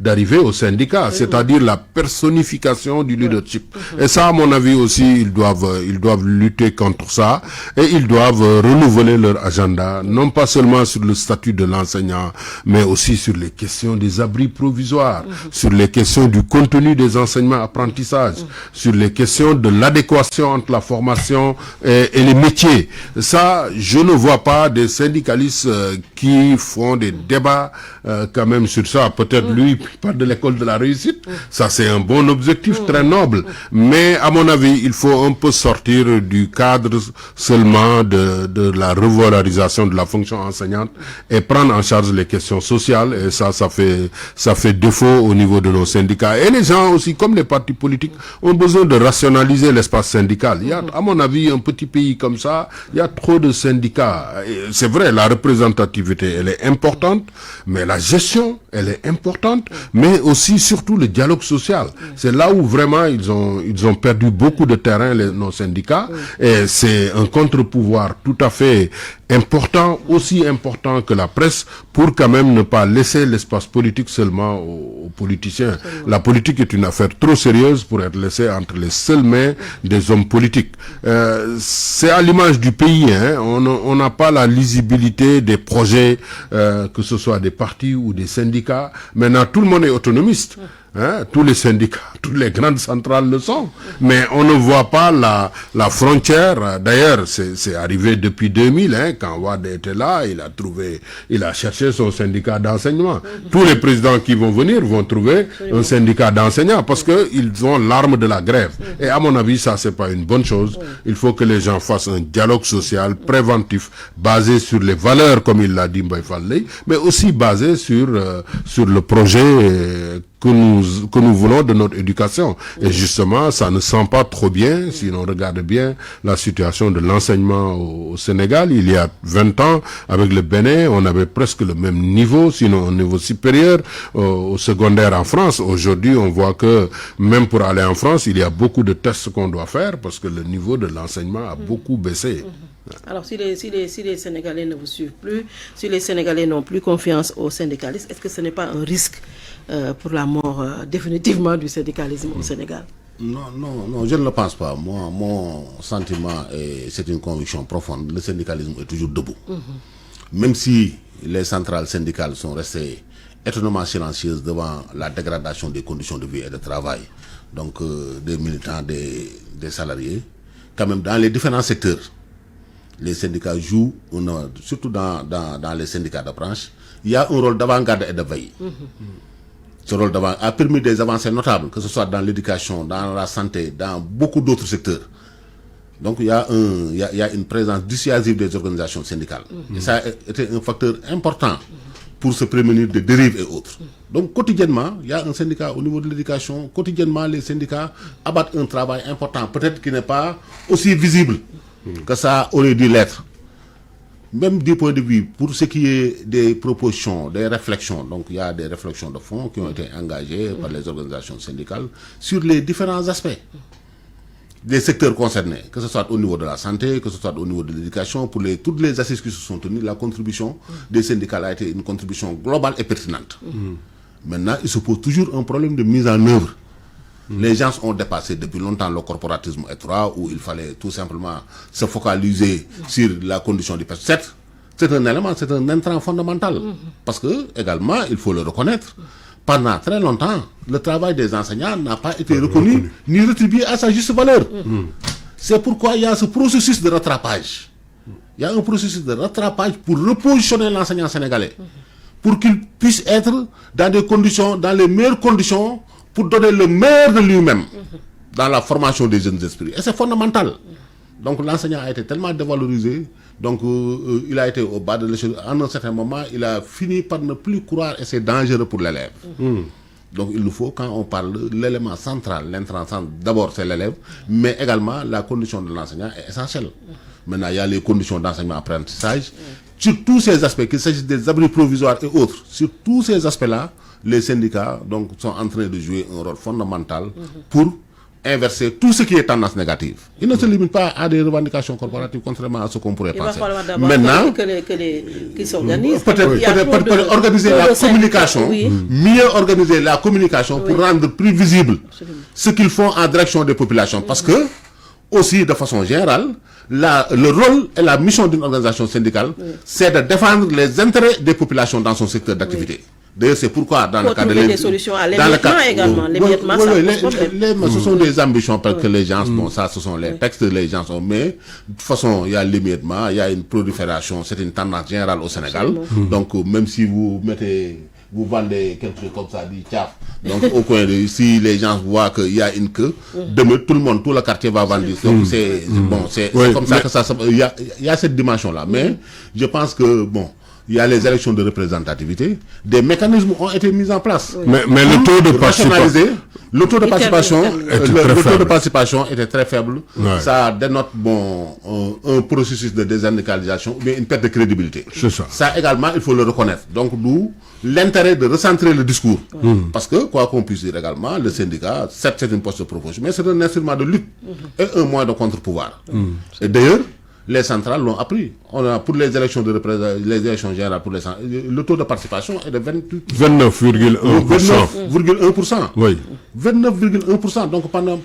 Speaker 4: d'arriver aux syndicats, c'est-à-dire la personnification du leadership. Et ça, à mon avis aussi, ils doivent lutter contre ça et ils doivent renouveler leur agenda, non pas seulement sur le statut de l'enseignant, mais aussi sur les questions des abris provisoires, sur les questions du contenu des enseignements apprentissages, sur les questions de l'adéquation entre la formation et les métiers. Ça, je ne vois pas des syndicalistes qui font des débats quand même sur ça. Peut-être lui, il parle de l'école de la réussite. Ça, c'est un bon objectif, très noble. Mais à mon avis, il faut un peu sortir du cadre seulement de la revalorisation de la fonction fonction enseignante et prendre en charge les questions sociales. Et ça fait défaut au niveau de nos syndicats. Et les gens aussi, comme les partis politiques, ont besoin de rationaliser l'espace syndical. Il y a, à mon avis, un petit pays comme ça, il y a trop de syndicats. C'est vrai, la représentativité, elle est importante, mais la gestion, elle est importante, mais aussi, surtout, le dialogue social. C'est là où vraiment ils ont perdu beaucoup de terrain, nos syndicats, et c'est un contre-pouvoir tout à fait important, aussi important que la presse, pour quand même ne pas laisser l'espace politique seulement aux politiciens. La politique est une affaire trop sérieuse pour être laissée entre les seules mains des hommes politiques. C'est à l'image du pays, hein. On n'a pas la lisibilité des projets, que ce soit des partis ou des syndicats. Maintenant, tout le monde est autonomiste. Hein, tous les syndicats, toutes les grandes centrales le sont, mais on ne voit pas la frontière. D'ailleurs, c'est arrivé depuis 2000, hein, quand Wade était là, il a cherché son syndicat d'enseignement. Tous les présidents qui vont venir vont trouver un syndicat d'enseignants parce que ils ont l'arme de la grève. Et à mon avis, ça c'est pas une bonne chose. Il faut que les gens fassent un dialogue social préventif basé sur les valeurs, comme il l'a dit Mbaye Fall, mais aussi basé sur le projet que nous voulons de notre éducation. Et justement, ça ne sent pas trop bien, si l'on regarde bien la situation de l'enseignement au Sénégal. Il y a 20 ans, avec le Bénin, on avait presque le même niveau, sinon un niveau supérieur au secondaire en France. Aujourd'hui, on voit que même pour aller en France, il y a beaucoup de tests qu'on doit faire parce que le niveau de l'enseignement a beaucoup baissé.
Speaker 3: Alors, si les Sénégalais ne vous suivent plus, si les Sénégalais n'ont plus confiance aux syndicalistes, est-ce que ce n'est pas un risque pour la mort définitivement du syndicalisme au Sénégal?
Speaker 5: Non, je ne le pense pas. Moi, mon sentiment, c'est une conviction profonde, le syndicalisme est toujours debout. Même si les centrales syndicales sont restées étonnamment silencieuses devant la dégradation des conditions de vie et de travail, donc des militants, des salariés, quand même dans les différents secteurs, les syndicats jouent, surtout dans les syndicats de branche, il y a un rôle d'avant-garde et de veille. Ce rôle d'avant a permis des avancées notables, que ce soit dans l'éducation, dans la santé, dans beaucoup d'autres secteurs. Donc il y a une présence dissuasive des organisations syndicales. Et ça a été un facteur important pour se prémunir des dérives et autres. Donc quotidiennement, il y a un syndicat au niveau de l'éducation. Quotidiennement, les syndicats abattent un travail important, peut-être qui n'est pas aussi visible que ça aurait dû l'être. Même du point de vue, pour ce qui est des propositions, des réflexions, donc il y a des réflexions de fond qui ont été engagées par les organisations syndicales sur les différents aspects des secteurs concernés, que ce soit au niveau de la santé, que ce soit au niveau de l'éducation, pour toutes les assises qui se sont tenues, la contribution des syndicats a été une contribution globale et pertinente. Maintenant, il se pose toujours un problème de mise en œuvre. Les gens ont dépassé depuis longtemps le corporatisme étroit où il fallait tout simplement se focaliser sur la condition du personnel. C'est un élément, c'est un intrant fondamental. Parce que, également, il faut le reconnaître, pendant très longtemps, le travail des enseignants n'a pas été reconnu ni rétribué à sa juste valeur. C'est pourquoi il y a ce processus de rattrapage. Il y a un processus de rattrapage pour repositionner l'enseignant sénégalais, pour qu'il puisse être dans des conditions, dans les meilleures conditions, pour donner le meilleur de lui-même dans la formation des jeunes esprits. Et c'est fondamental. Donc l'enseignant a été tellement dévalorisé, donc il a été au bas de l'échelle. En un certain moment, il a fini par ne plus croire et c'est dangereux pour l'élève. Donc il nous faut, quand on parle de l'élément central, l'intrant, d'abord c'est l'élève, mais également la condition de l'enseignant est essentielle. Maintenant, il y a les conditions d'enseignement-apprentissage. Sur tous ces aspects, qu'il s'agisse des abris provisoires et autres, sur tous ces aspects-là, les syndicats donc, sont en train de jouer un rôle fondamental pour inverser tout ce qui est tendance négative. Il ne se limite pas à des revendications corporatives, contrairement à ce qu'on pourrait penser.
Speaker 3: Maintenant, qu'ils s'organisent.
Speaker 5: Peut-être organiser la communication, mieux organiser la communication pour rendre plus visible ce qu'ils font en direction des populations. Parce que, aussi de façon générale, le rôle et la mission d'une organisation syndicale, c'est de défendre les intérêts des populations dans son secteur d'activité. D'ailleurs, c'est pourquoi dans le cas de
Speaker 3: des solutions à l'émiettement également. L'émiettement, ça pose problème.
Speaker 5: Ce sont des ambitions parce que les gens, bon, ça, ce sont les textes, les gens sont, mais de toute façon, il y a l'émiettement, il y a une prolifération, c'est une tendance générale au Sénégal. Donc, même si vous vous vendez quelque chose comme ça, dit tchaf. Donc au coin de, si les gens voient qu'il y a une queue, demain tout le quartier va vendre. Donc c'est comme ça que ça, il y a cette dimension-là. Mais je pense que bon, il y a les élections de représentativité, des mécanismes ont été mis en place.
Speaker 4: Mais le taux de participation,
Speaker 5: le taux de participation était très faible. Ouais. Ça dénote un processus de désyndicalisation, mais une perte de crédibilité.
Speaker 4: C'est ça.
Speaker 5: Ça également, il faut le reconnaître. Donc d'où l'intérêt de recentrer le discours. Parce que, quoi qu'on puisse dire également, le syndicat, certes c'est une poste de proposition, mais c'est un instrument de lutte et un moyen de contre-pouvoir. Et d'ailleurs, les centrales l'ont appris. On a, pour les élections les élections générales, le taux de participation est de
Speaker 4: 29,1%.
Speaker 5: Oui. 29,1%. Donc pendant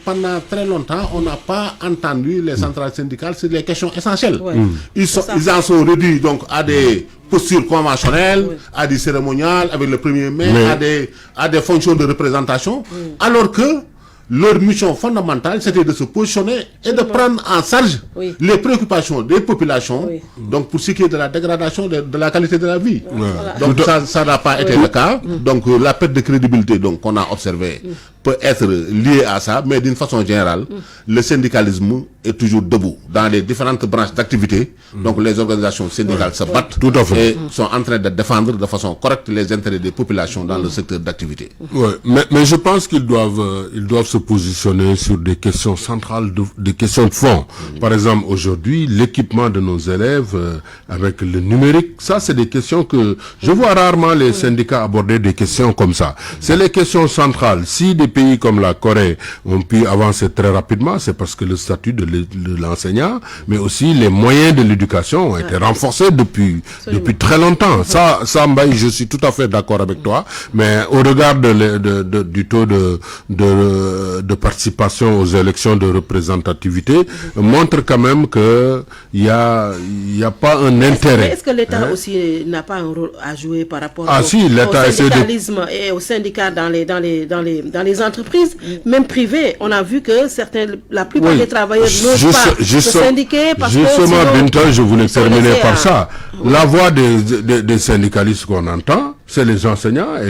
Speaker 5: très longtemps, on n'a pas entendu les centrales syndicales sur les questions essentielles. Oui. Ils en sont réduits donc à des postures conventionnelles, à des cérémoniales avec le 1er mai, à des fonctions de représentation, alors que leur mission fondamentale, c'était de se positionner et de prendre en charge les préoccupations des populations, donc pour ce qui est de la dégradation de la qualité de la vie. Donc ça n'a pas été le cas. Donc la perte de crédibilité qu'on a observée peut être liée à ça, mais d'une façon générale, le syndicalisme est toujours debout dans les différentes branches d'activité. Donc les organisations syndicales se battent et sont en train de défendre de façon correcte les intérêts des populations dans le secteur d'activité.
Speaker 4: Mais je pense qu'ils doivent se positionner sur des questions centrales, des questions de fond. Par exemple, aujourd'hui, l'équipement de nos élèves avec le numérique, ça c'est des questions que je vois rarement les syndicats aborder des questions comme ça. C'est les questions centrales. Si des pays comme la Corée ont pu avancer très rapidement, c'est parce que le statut de l'enseignant, mais aussi les moyens de l'éducation ont été renforcés depuis très longtemps. Ça, Mbaye, je suis tout à fait d'accord avec toi, mais au regard du taux de participation aux élections de représentativité, montre quand même que il y a pas un intérêt.
Speaker 3: Est-ce que l'État aussi n'a pas un rôle à jouer par rapport au syndicalisme et aux syndicats dans les entreprises, même privées? On a vu que la plupart des travailleurs n'osent pas se syndiquer parce que
Speaker 4: justement, Binta, je voulais terminer par ça. La voix des syndicalistes qu'on entend, c'est les enseignants et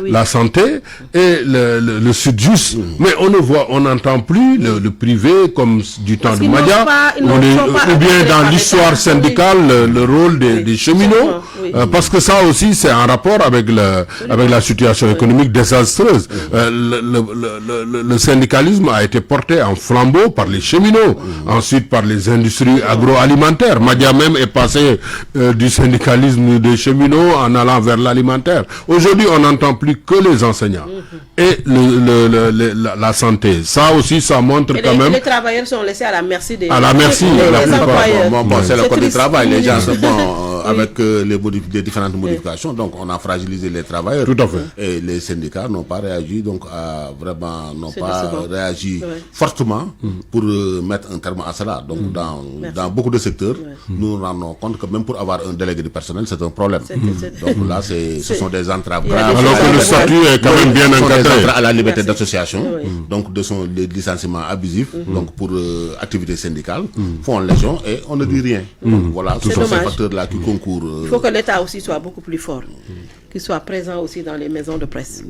Speaker 4: la santé et le Sud-Just. Mais on n'entend plus le privé comme du temps de Madia, ou bien dans l'histoire syndicale, le rôle des cheminots, parce que ça aussi c'est en rapport avec la situation économique désastreuse. Le syndicalisme a été porté en flambeau par les cheminots, ensuite par les industries agroalimentaires. Madia même est passé du syndicalisme des cheminots en allant vers l'alimentaire. Aujourd'hui, on n'entend plus que les enseignants et la santé. Ça aussi, ça montre quand même.
Speaker 3: Les travailleurs sont laissés à la merci des
Speaker 4: employeurs.
Speaker 5: C'est le code du travail. Les gens avec les différentes modifications, donc on a fragilisé les travailleurs.
Speaker 4: Tout à fait.
Speaker 5: Et les syndicats n'ont pas réagi, réagi fortement pour mettre un terme à cela. Donc dans beaucoup de secteurs, nous nous rendons compte que même pour avoir un délégué du personnel, c'est un problème. Donc là, ce sont des entraves graves.
Speaker 4: Alors que le statut est quand même bien encadré.
Speaker 5: À la liberté d'association, donc des licenciements abusifs, donc pour activités syndicales, font légion et on ne dit rien. Donc voilà, ce sont ces facteurs-là qui concourent.
Speaker 3: Il faut que l'État aussi soit beaucoup plus fort, qu'il soit présent aussi dans les maisons de presse.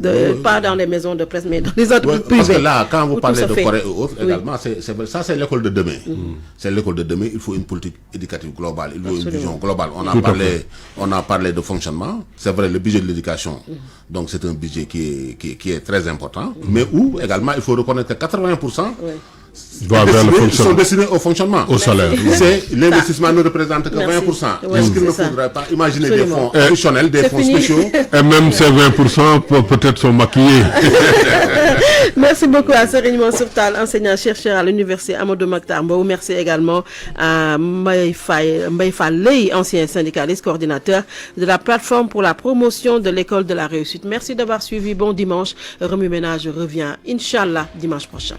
Speaker 3: Pas dans les maisons de presse, mais dans les entreprises privées.
Speaker 5: Parce que là, quand vous parlez de Corée ou autre, également, ça c'est l'école de demain. C'est l'école de demain, il faut une politique éducative globale, il faut une vision globale. On a parlé de fonctionnement, c'est vrai, le budget de l'éducation, donc c'est un budget qui est très important, mais où également il faut reconnaître que 80% sont destinés au fonctionnement,
Speaker 4: au salaire.
Speaker 5: L'investissement ne représente que 20%. Est-ce qu'il ne faudrait pas imaginer des fonds additionnels, des fonds spéciaux?
Speaker 4: Et même ces 20% peut-être sont maquillés.
Speaker 3: Merci beaucoup à Serigne Mansour Tall, enseignant-chercheur à l'université Amadou Mahtar Mbow. Merci également à Mbaye Fall Leye, ancien syndicaliste, coordinateur de la plateforme pour la promotion de l'école de la réussite. Merci d'avoir suivi. Bon dimanche. Remue Ménage revient, Inch'Allah, dimanche prochain.